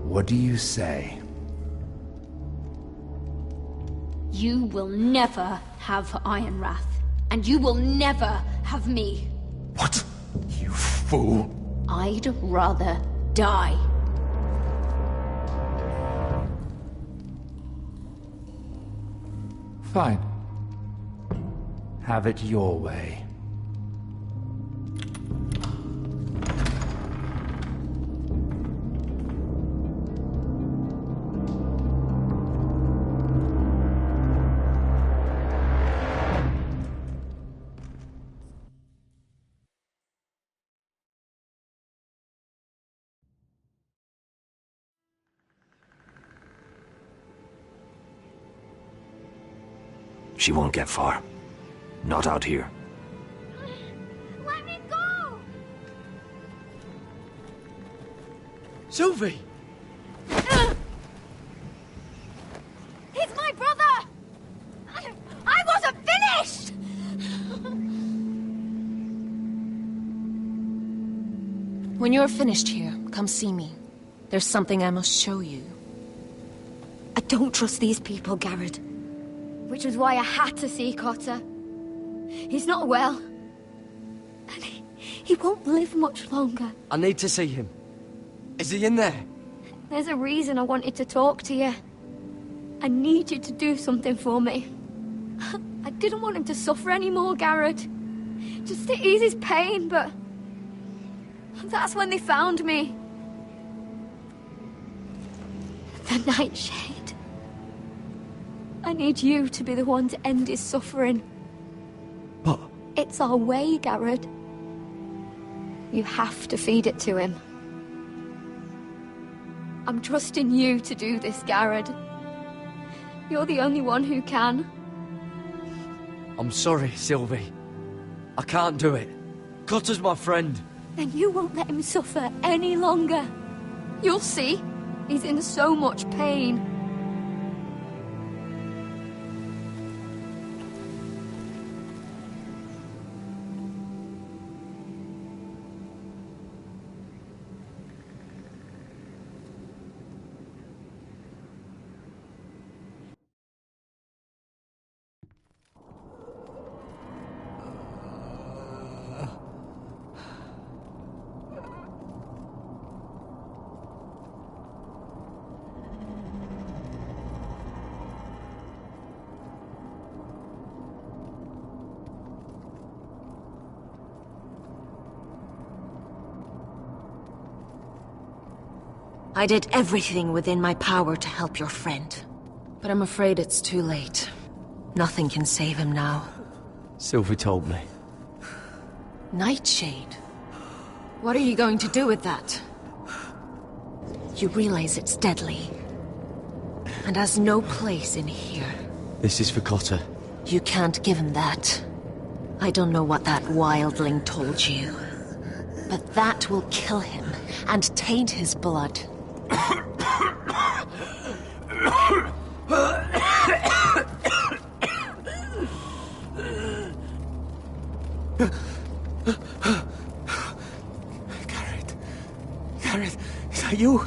what do you say? You will never have Ironrath, and you will never have me. What? You fool! I'd rather die. Fine. Have it your way. She won't get far. Not out here. Let me go! Sylvie! He's my brother! I wasn't finished! When you're finished here, come see me. There's something I must show you. I don't trust these people, Garrett. Which was why I had to see Cotter. He's not well. And he won't live much longer. I need to see him. Is he in there? There's a reason I wanted to talk to you. I need you to do something for me. I didn't want him to suffer anymore, Garrett. Just to ease his pain, but... that's when they found me. The Nightshade. I need you to be the one to end his suffering. But... it's our way, Garrett. You have to feed it to him. I'm trusting you to do this, Garrett. You're the only one who can. I'm sorry, Sylvie. I can't do it. Cotter's my friend. Then you won't let him suffer any longer. You'll see. He's in so much pain. I did everything within my power to help your friend. But I'm afraid it's too late. Nothing can save him now. Sylvie told me. Nightshade? What are you going to do with that? You realize it's deadly, and has no place in here. This is for Cotter. You can't give him that. I don't know what that wildling told you, but that will kill him and taint his blood. Garrett, is that you?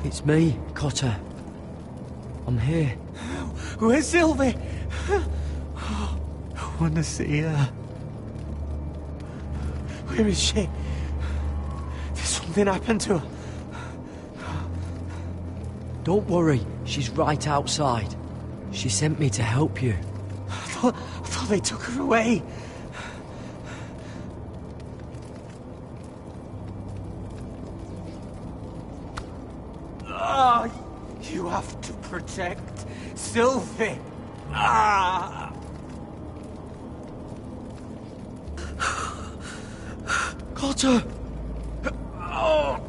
It's me, Cotter. I'm here. Where's Sylvie? Oh, I want to see her. Where is she? Did something happen to her? Don't worry, she's right outside. She sent me to help you. I thought they took her away. Ah, you have to protect Sylvie. Ah! Cotter! Oh,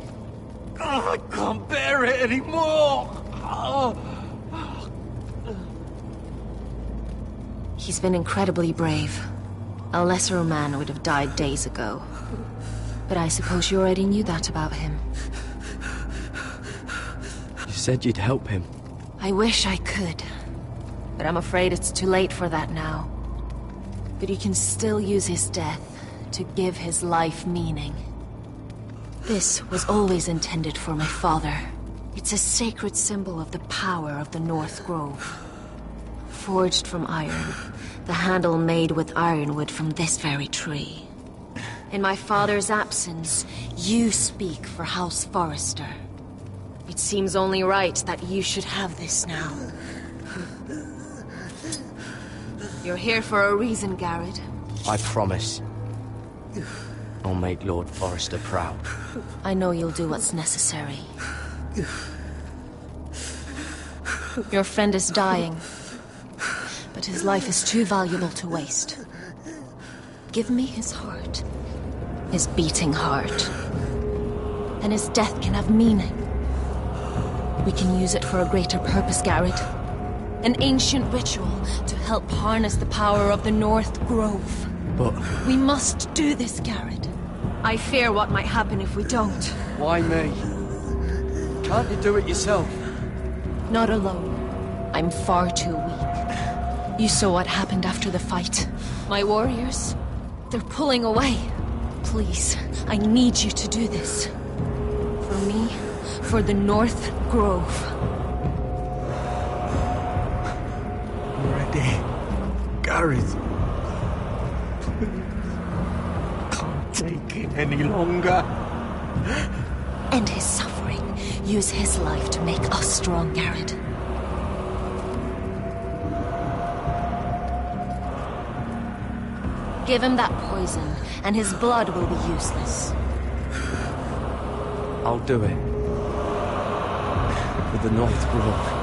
I can't bear it anymore. Oh. He's been incredibly brave. A lesser man would have died days ago. But I suppose you already knew that about him. You said you'd help him. I wish I could. But I'm afraid it's too late for that now. But you can still use his death to give his life meaning. This was always intended for my father. It's a sacred symbol of the power of the North Grove. Forged from iron, the handle made with ironwood from this very tree. In my father's absence, you speak for House Forrester. It seems only right that you should have this now. You're here for a reason, Garrett. I promise. I'll make Lord Forrester proud. I know you'll do what's necessary. Your friend is dying, but his life is too valuable to waste. Give me his heart. His beating heart. And his death can have meaning. We can use it for a greater purpose, Garrett. An ancient ritual to help harness the power of the North Grove. But... we must do this, Garrett. I fear what might happen if we don't. Why me? Can't you do it yourself? Not alone. I'm far too weak. You saw what happened after the fight. My warriors, they're pulling away. Please, I need you to do this. For me, for the North Grove. I'm ready. Garrett. Can't take it any longer. End his suffering. Use his life to make us strong, Garrett. Give him that poison, and his blood will be useless. I'll do it. For the North Grove.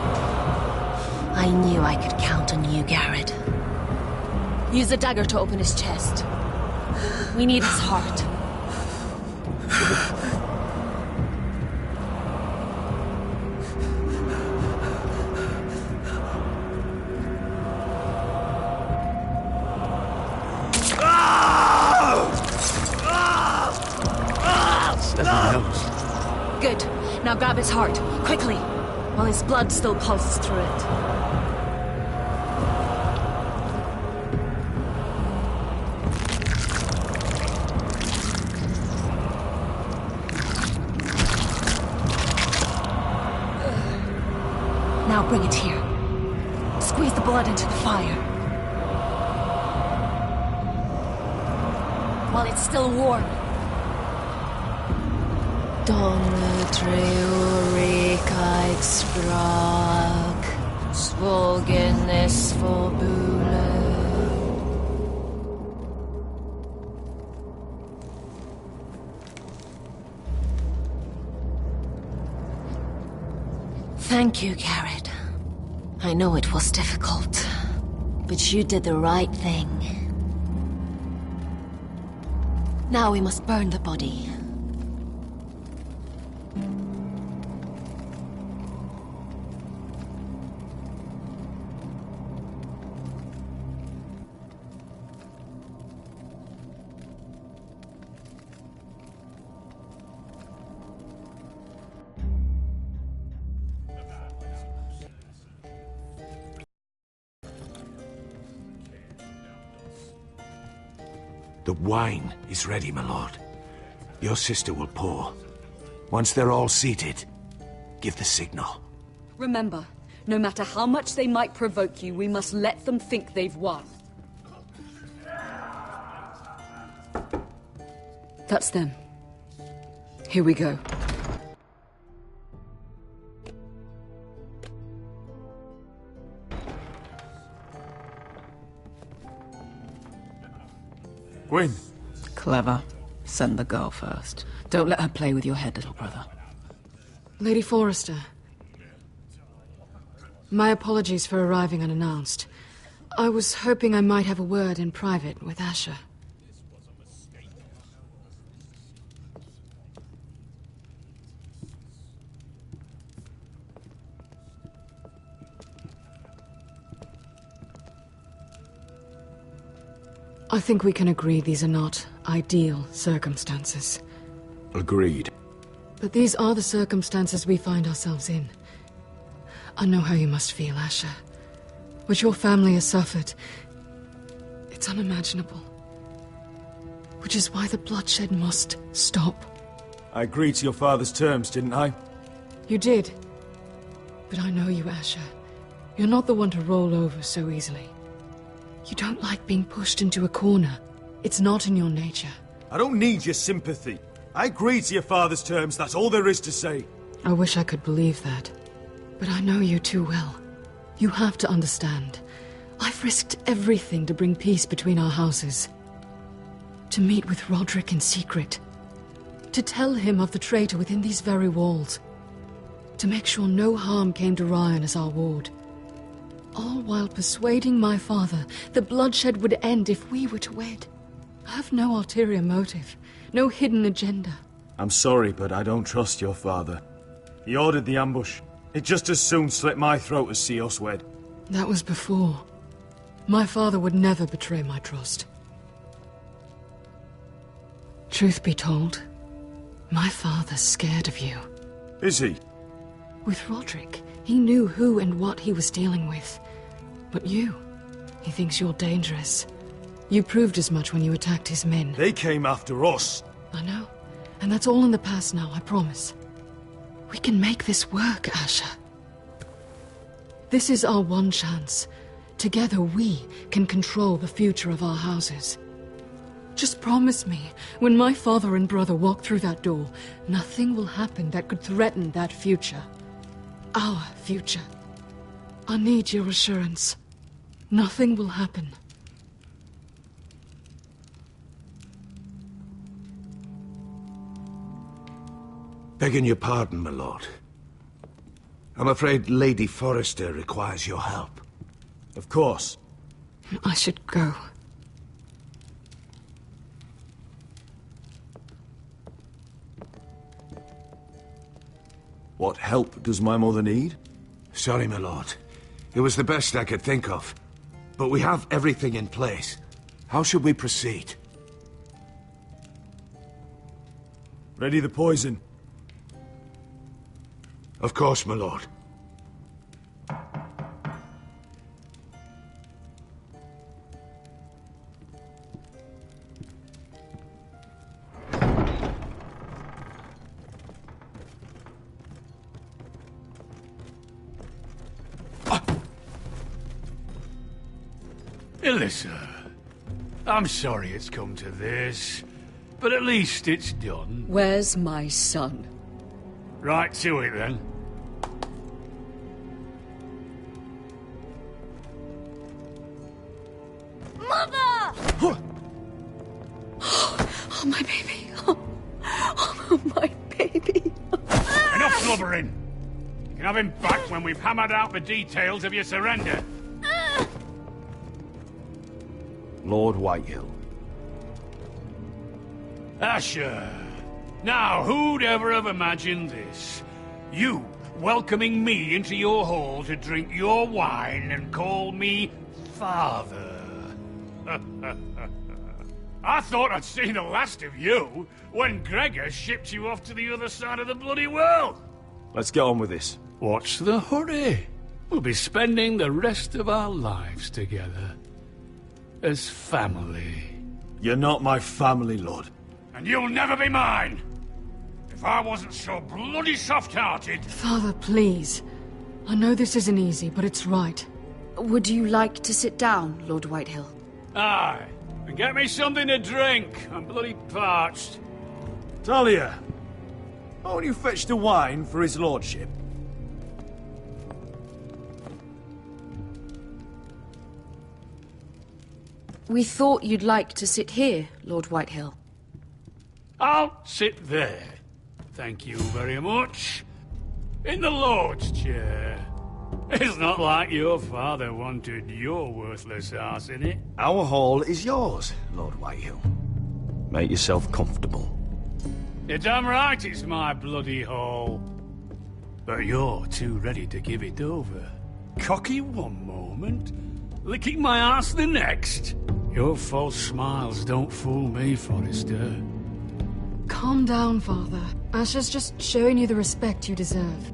I knew I could count on you, Garrett. Use the dagger to open his chest. We need his heart. Good. Now grab his heart, quickly, while his blood still pulses through it. Now bring it here. Squeeze the blood into the fire. While it's still warm. Donne treurigheid sprak, svogen is forbule. Thank you, Garrett. I know it was difficult, but you did the right thing. Now we must burn the body. The wine is ready, my lord. Your sister will pour. Once they're all seated, give the signal. Remember, no matter how much they might provoke you, we must let them think they've won. That's them. Here we go. Gwyn. Clever. Send the girl first. Don't let her play with your head, little brother. Lady Forrester. My apologies for arriving unannounced. I was hoping I might have a word in private with Asher. I think we can agree these are not ideal circumstances. Agreed. But these are the circumstances we find ourselves in. I know how you must feel, Asher. What your family has suffered, it's unimaginable. Which is why the bloodshed must stop. I agreed to your father's terms, didn't I? You did. But I know you, Asher. You're not the one to roll over so easily. You don't like being pushed into a corner. It's not in your nature. I don't need your sympathy. I agreed to your father's terms, that's all there is to say. I wish I could believe that. But I know you too well. You have to understand. I've risked everything to bring peace between our houses. To meet with Rodrik in secret. To tell him of the traitor within these very walls. To make sure no harm came to Ryan as our ward. All while persuading my father the bloodshed would end if we were to wed. I have no ulterior motive, no hidden agenda. I'm sorry, but I don't trust your father. He ordered the ambush. He'd just as soon slit my throat as see us wed. That was before. My father would never betray my trust. Truth be told, my father's scared of you. Is he? With Rodrik, he knew who and what he was dealing with. But you, he thinks you're dangerous. You proved as much when you attacked his men. They came after us. I know. And that's all in the past now, I promise. We can make this work, Asher. This is our one chance. Together we can control the future of our houses. Just promise me, when my father and brother walk through that door, nothing will happen that could threaten that future. Our future. I need your assurance. Nothing will happen. Begging your pardon, my lord. I'm afraid Lady Forrester requires your help. Of course. I should go. What help does my mother need? Sorry, my lord. It was the best I could think of. But we have everything in place. How should we proceed? Ready the poison. Of course, my lord. Alyssa, I'm sorry it's come to this, but at least it's done. Where's my son? Right to it, then. Mother! Oh, my baby. Oh, my baby. Enough blubbering. You can have him back when we've hammered out the details of your surrender. Lord Whitehill. Asher. Now, who'd ever have imagined this? You welcoming me into your hall to drink your wine and call me father. I thought I'd seen the last of you when Gregor shipped you off to the other side of the bloody world. Let's get on with this. What's the hurry? We'll be spending the rest of our lives together. As family. You're not my family, Lord. And you'll never be mine! If I wasn't so bloody soft-hearted... Father, please. I know this isn't easy, but it's right. Would you like to sit down, Lord Whitehill? Aye. And get me something to drink. I'm bloody parched. Talia, won't you fetch the wine for his lordship? We thought you'd like to sit here, Lord Whitehill. I'll sit there. Thank you very much. In the Lord's chair. It's not like your father wanted your worthless ass in it. Our hall is yours, Lord Whitehill. Make yourself comfortable. You're damn right it's my bloody hall. But you're too ready to give it over. Cocky one moment, licking my ass the next. Your false smiles don't fool me, Forrester. Calm down, Father. Asher's just showing you the respect you deserve.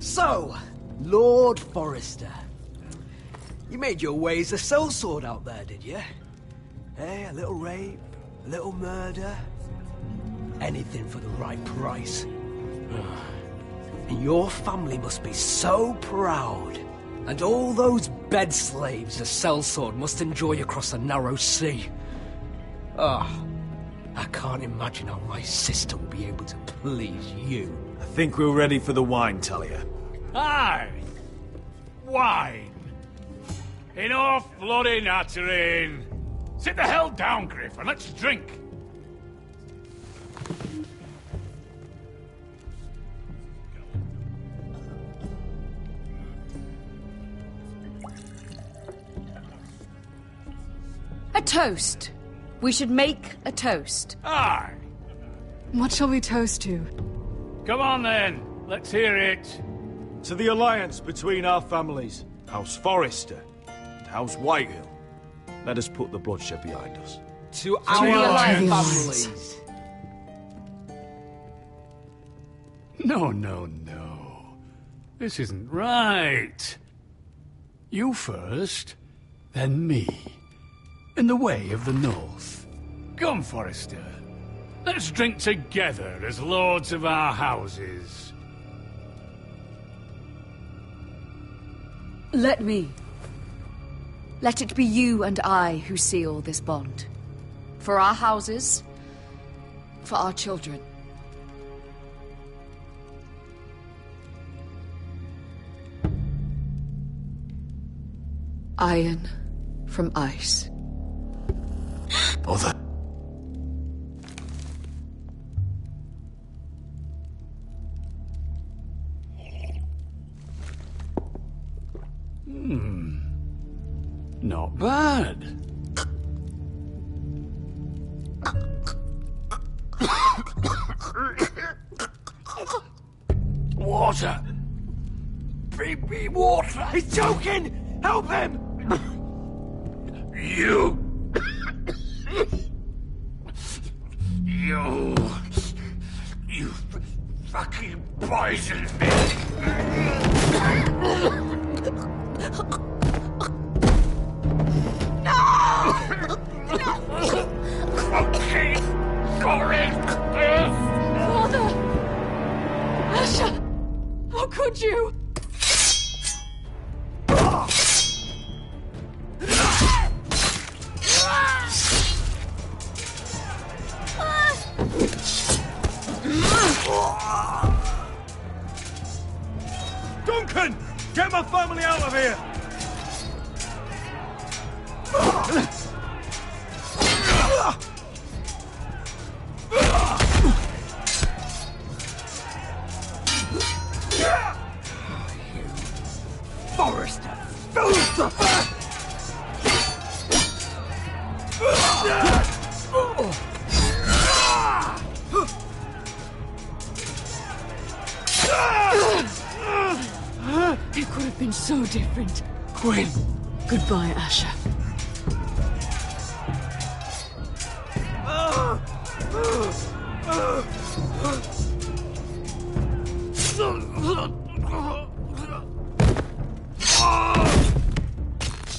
So, Lord Forrester. You made your way as a sellsword out there, did you? Eh, a little rape, a little murder. Anything for the right price. And your family must be so proud. And all those bed slaves a sellsword must enjoy across the narrow sea. Ah, I can't imagine how my sister will be able to please you. I think we're ready for the wine, Talia. Aye! Wine! Enough bloody nattering! Sit the hell down, Griff, and let's drink! A toast. We should make a toast. Aye! What shall we toast to? Come on then, let's hear it. To the alliance between our families, House Forrester and House Whitehill. Let us put the bloodshed behind us. To our families. No. This isn't right. You first, then me. In the way of the North. Come, Forrester. Let's drink together as lords of our houses. Let me. Let it be you and I who seal this bond. For our houses, for our children. Iron from ice. Bother. Not bad. Water. Bring me water. He's choking! Help him! You fucking poisoned me. Father! Asher! How could you? Duncan! Get my family out of here! Forrester! Filth! It could have been so different. Quinn! Goodbye, Asher.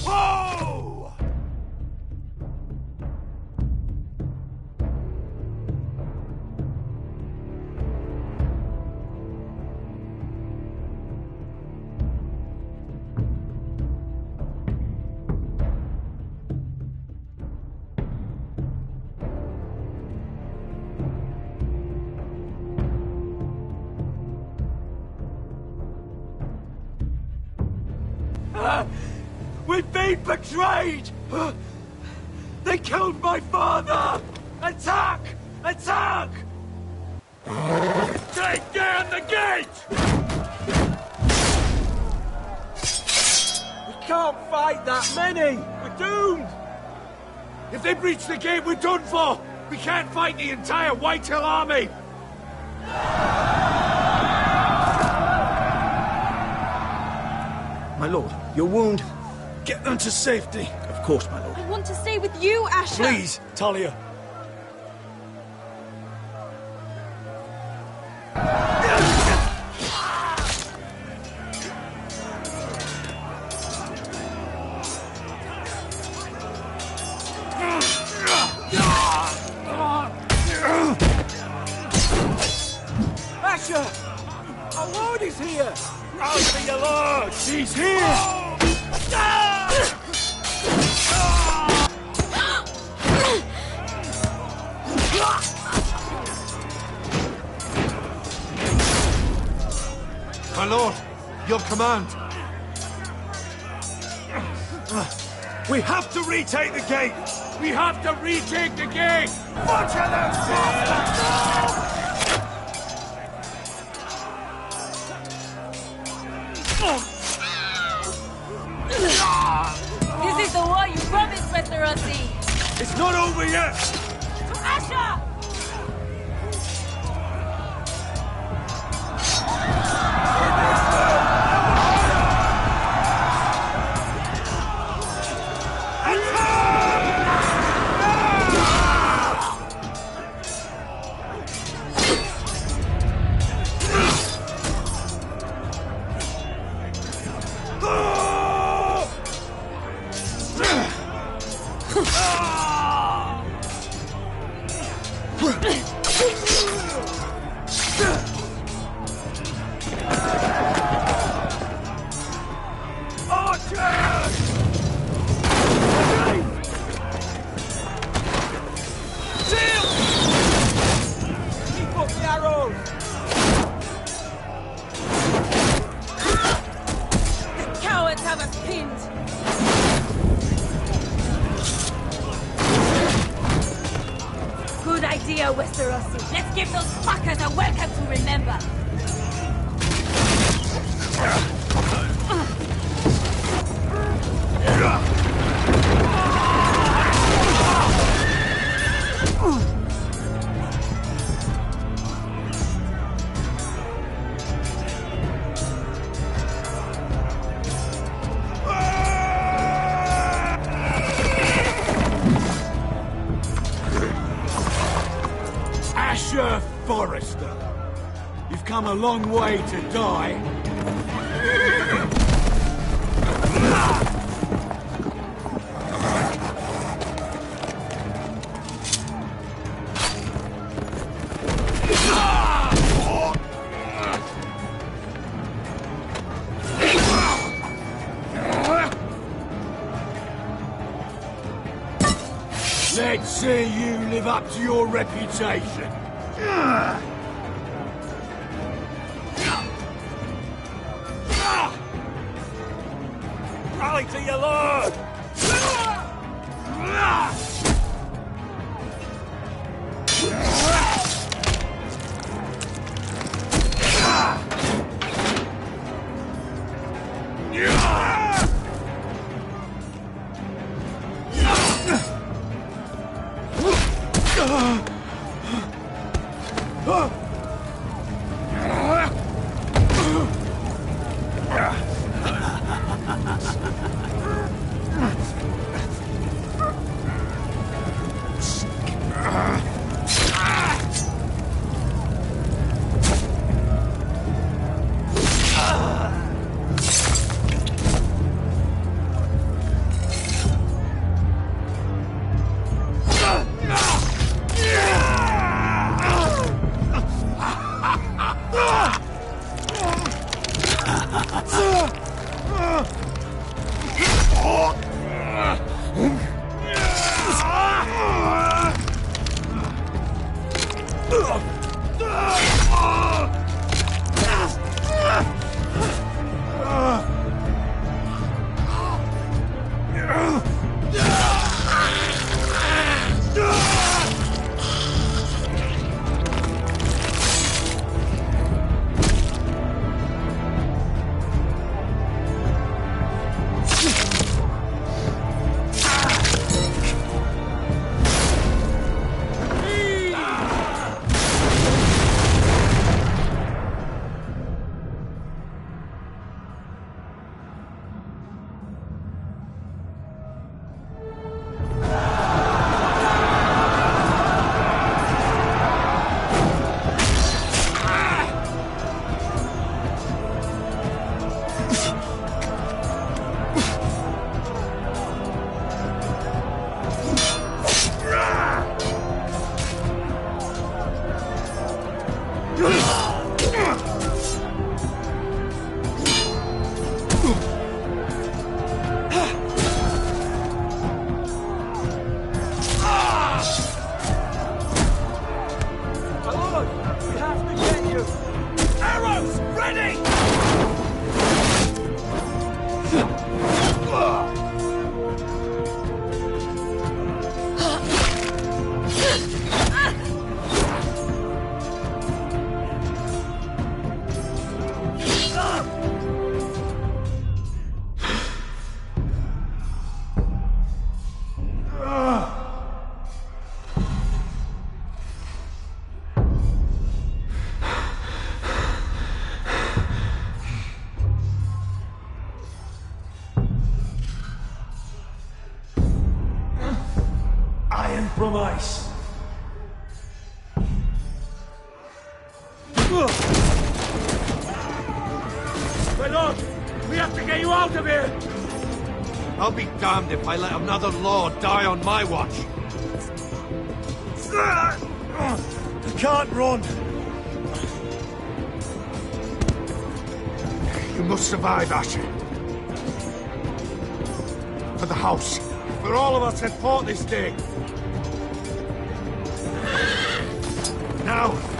Whoa! We've been betrayed! They killed my father! Attack! Attack! Take down the gate! We can't fight that many! We're doomed! If they breach the gate, we're done for! We can't fight the entire Whitehill army! My lord, your wound? Get them to safety. Of course, my lord. I want to stay with you, Asher. Please, Talia. Asher! Our lord is here! Run for your lord! He's here! My lord, your command. We have to retake the gate! We have to retake the gate! Butcher those bastards! This is the war you promised, Westerosi! It's not over yet! To Asher! Westerosi. Let's give those fuckers a welcome to remember. Asher Forrester, you've come a long way to die. Let's see you live up to your reputation. Rally to your lord! From ice. My lord, we have to get you out of here! I'll be damned if I let another lord die on my watch. I can't run. You must survive, Asher. For the house. For all of us that fought this day. Now!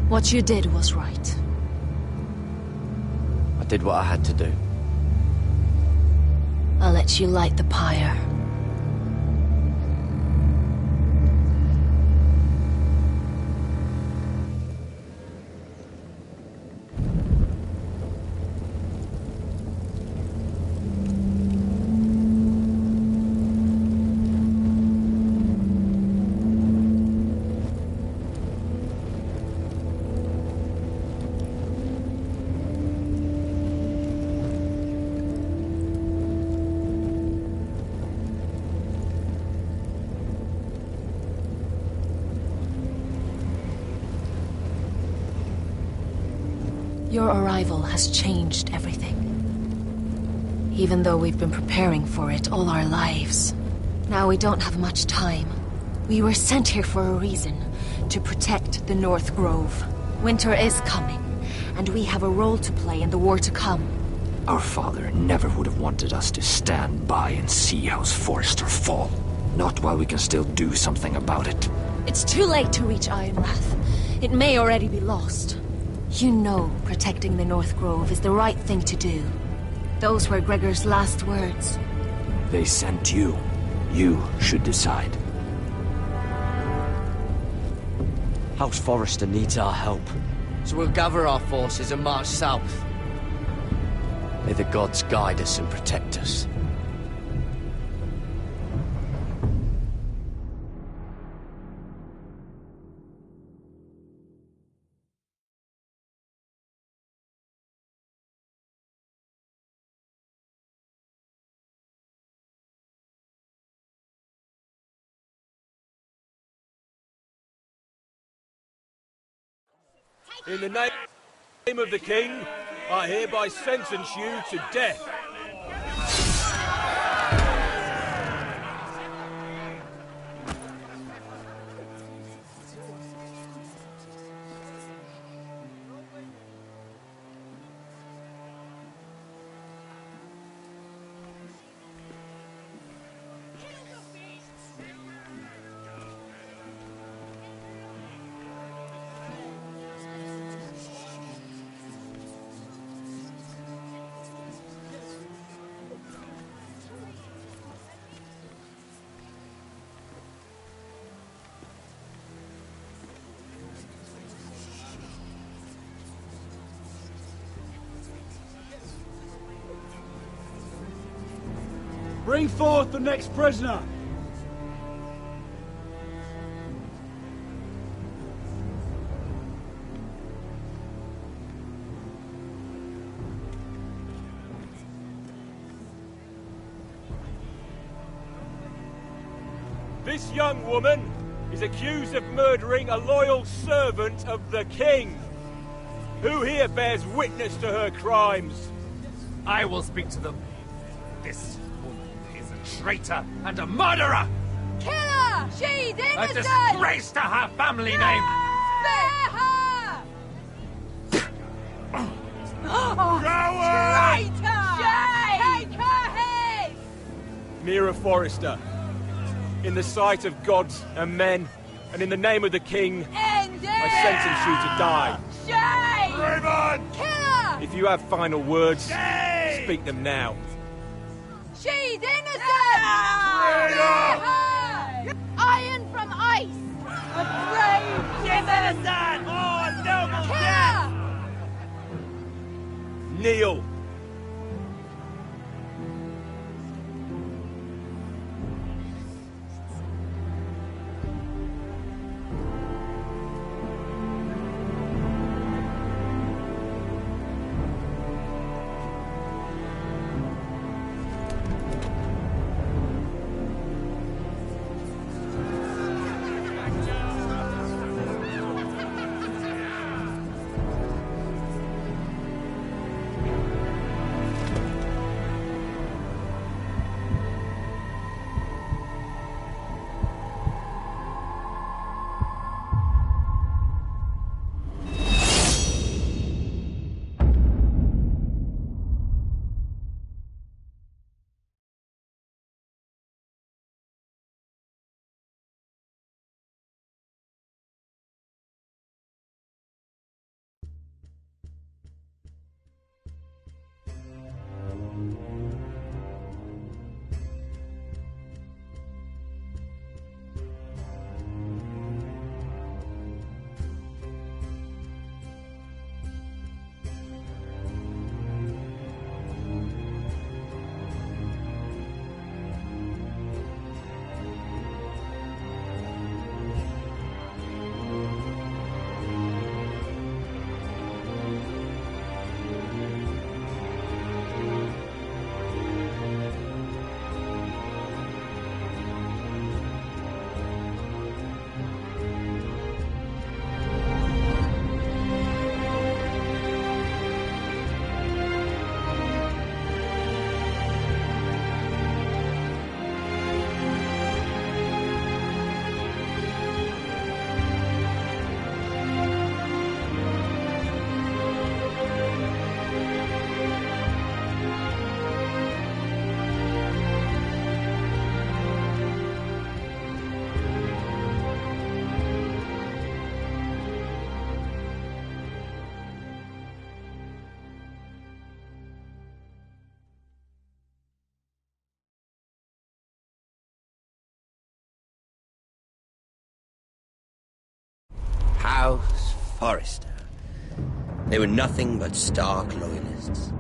What you did was right. I did what I had to do. I'll let you light the pyre. Your arrival has changed everything. Even though we've been preparing for it all our lives. Now we don't have much time. We were sent here for a reason. To protect the North Grove. Winter is coming, and we have a role to play in the war to come. Our father never would have wanted us to stand by and see House Forrester fall. Not while we can still do something about it. It's too late to reach Ironrath. It may already be lost. You know protecting the North Grove is the right thing to do. Those were Gregor's last words. They sent you. You should decide. House Forrester needs our help, so we'll gather our forces and march south. May the gods guide us and protect us. In the name of the King, I hereby sentence you to death. Bring forth the next prisoner! This young woman is accused of murdering a loyal servant of the King. Who here bears witness to her crimes? I will speak to them. This woman is a traitor and a murderer! Kill her! She's A innocent! disgrace to her family name! Spare her! Coward! Traitor! Take her head! Mira Forrester, in the sight of gods and men, and in the name of the King, End it! I sentence you to die. Shame! Raven! Kill her! If you have final words, speak them now. She's innocent! Spare her! Iron from ice! A brave! She's innocent! Oh, noble death! Kneel. House Forrester. They were nothing but Stark loyalists.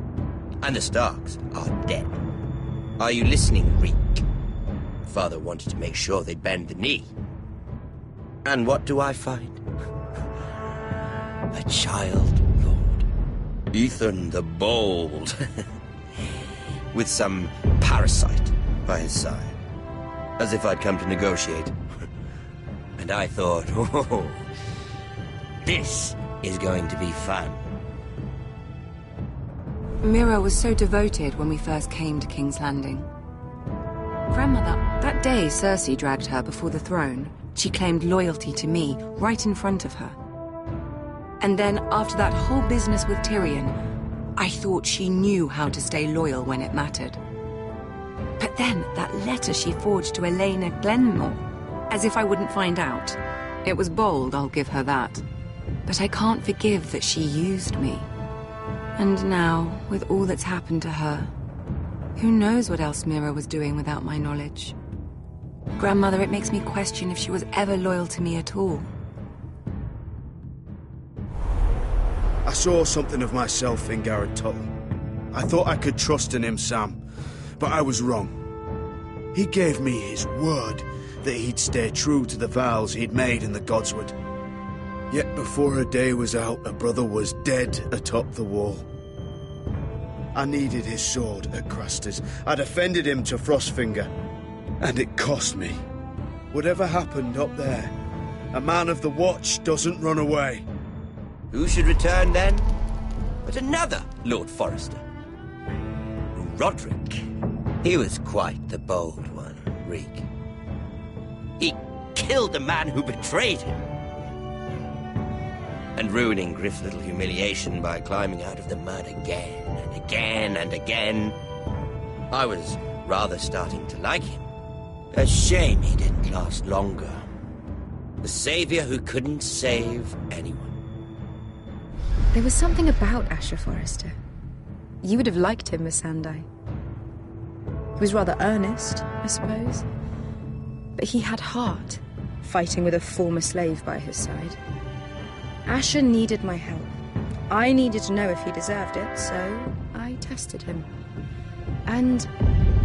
And the Starks are dead. Are you listening, Reek? Father wanted to make sure they'd bend the knee. And what do I find? A child lord. Ethan the Bold. With some parasite by his side. As if I'd come to negotiate. And I thought, oh, this is going to be fun. Mira was so devoted when we first came to King's Landing. Grandmother, that day Cersei dragged her before the throne, she claimed loyalty to me right in front of her. And then, after that whole business with Tyrion, I thought she knew how to stay loyal when it mattered. But then, that letter she forged to Elena Glenmore, as if I wouldn't find out. It was bold, I'll give her that. But I can't forgive that she used me. And now, with all that's happened to her, who knows what else Mira was doing without my knowledge? Grandmother, it makes me question if she was ever loyal to me at all. I saw something of myself in Garrett Tuttle. I thought I could trust in him, Sam, but I was wrong. He gave me his word that he'd stay true to the vows he'd made in the Godswood. Yet before a day was out, a brother was dead atop the wall. I needed his sword at Craster's. I defended him to Frostfinger, and it cost me. Whatever happened up there, a man of the Watch doesn't run away. Who should return then? But another Lord Forrester. Roderick. He was quite the bold one, Reek. He killed the man who betrayed him. And ruining Griff's little humiliation by climbing out of the mud again and again and again. I was rather starting to like him. A shame he didn't last longer. The savior who couldn't save anyone. There was something about Asher Forrester. You would have liked him, Miss Sandai. He was rather earnest, I suppose. But he had heart, fighting with a former slave by his side. Asher needed my help. I needed to know if he deserved it, so I tested him. And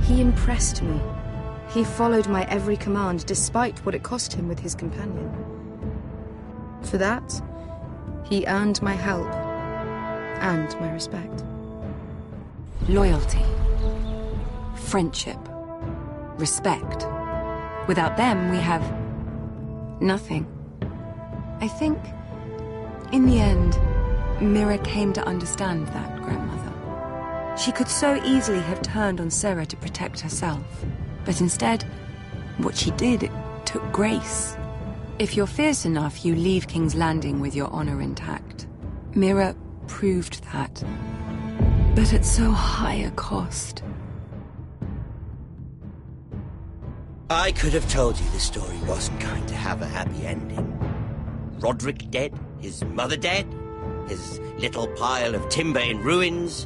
he impressed me. He followed my every command, despite what it cost him with his companion. For that, he earned my help and my respect. Loyalty, friendship, respect. Without them, we have nothing. I think, in the end, Mira came to understand that, Grandmother. She could so easily have turned on Sera to protect herself. But instead, what she did, it took grace. If you're fierce enough, you leave King's Landing with your honor intact. Mira proved that. But at so high a cost. I could have told you this story wasn't going to have a happy ending. Roderick dead, his mother dead, his little pile of timber in ruins.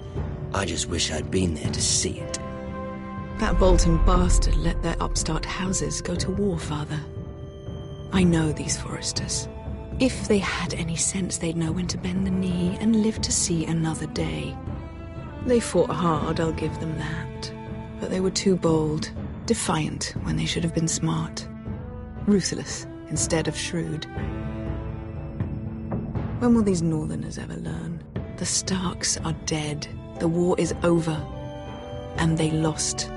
I just wish I'd been there to see it. That Bolton bastard let their upstart houses go to war, Father. I know these Forresters. If they had any sense, they'd know when to bend the knee and live to see another day. They fought hard, I'll give them that. But they were too bold, defiant when they should have been smart. Ruthless instead of shrewd. When will these Northerners ever learn? The Starks are dead. The war is over. And they lost.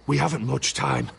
We haven't much time.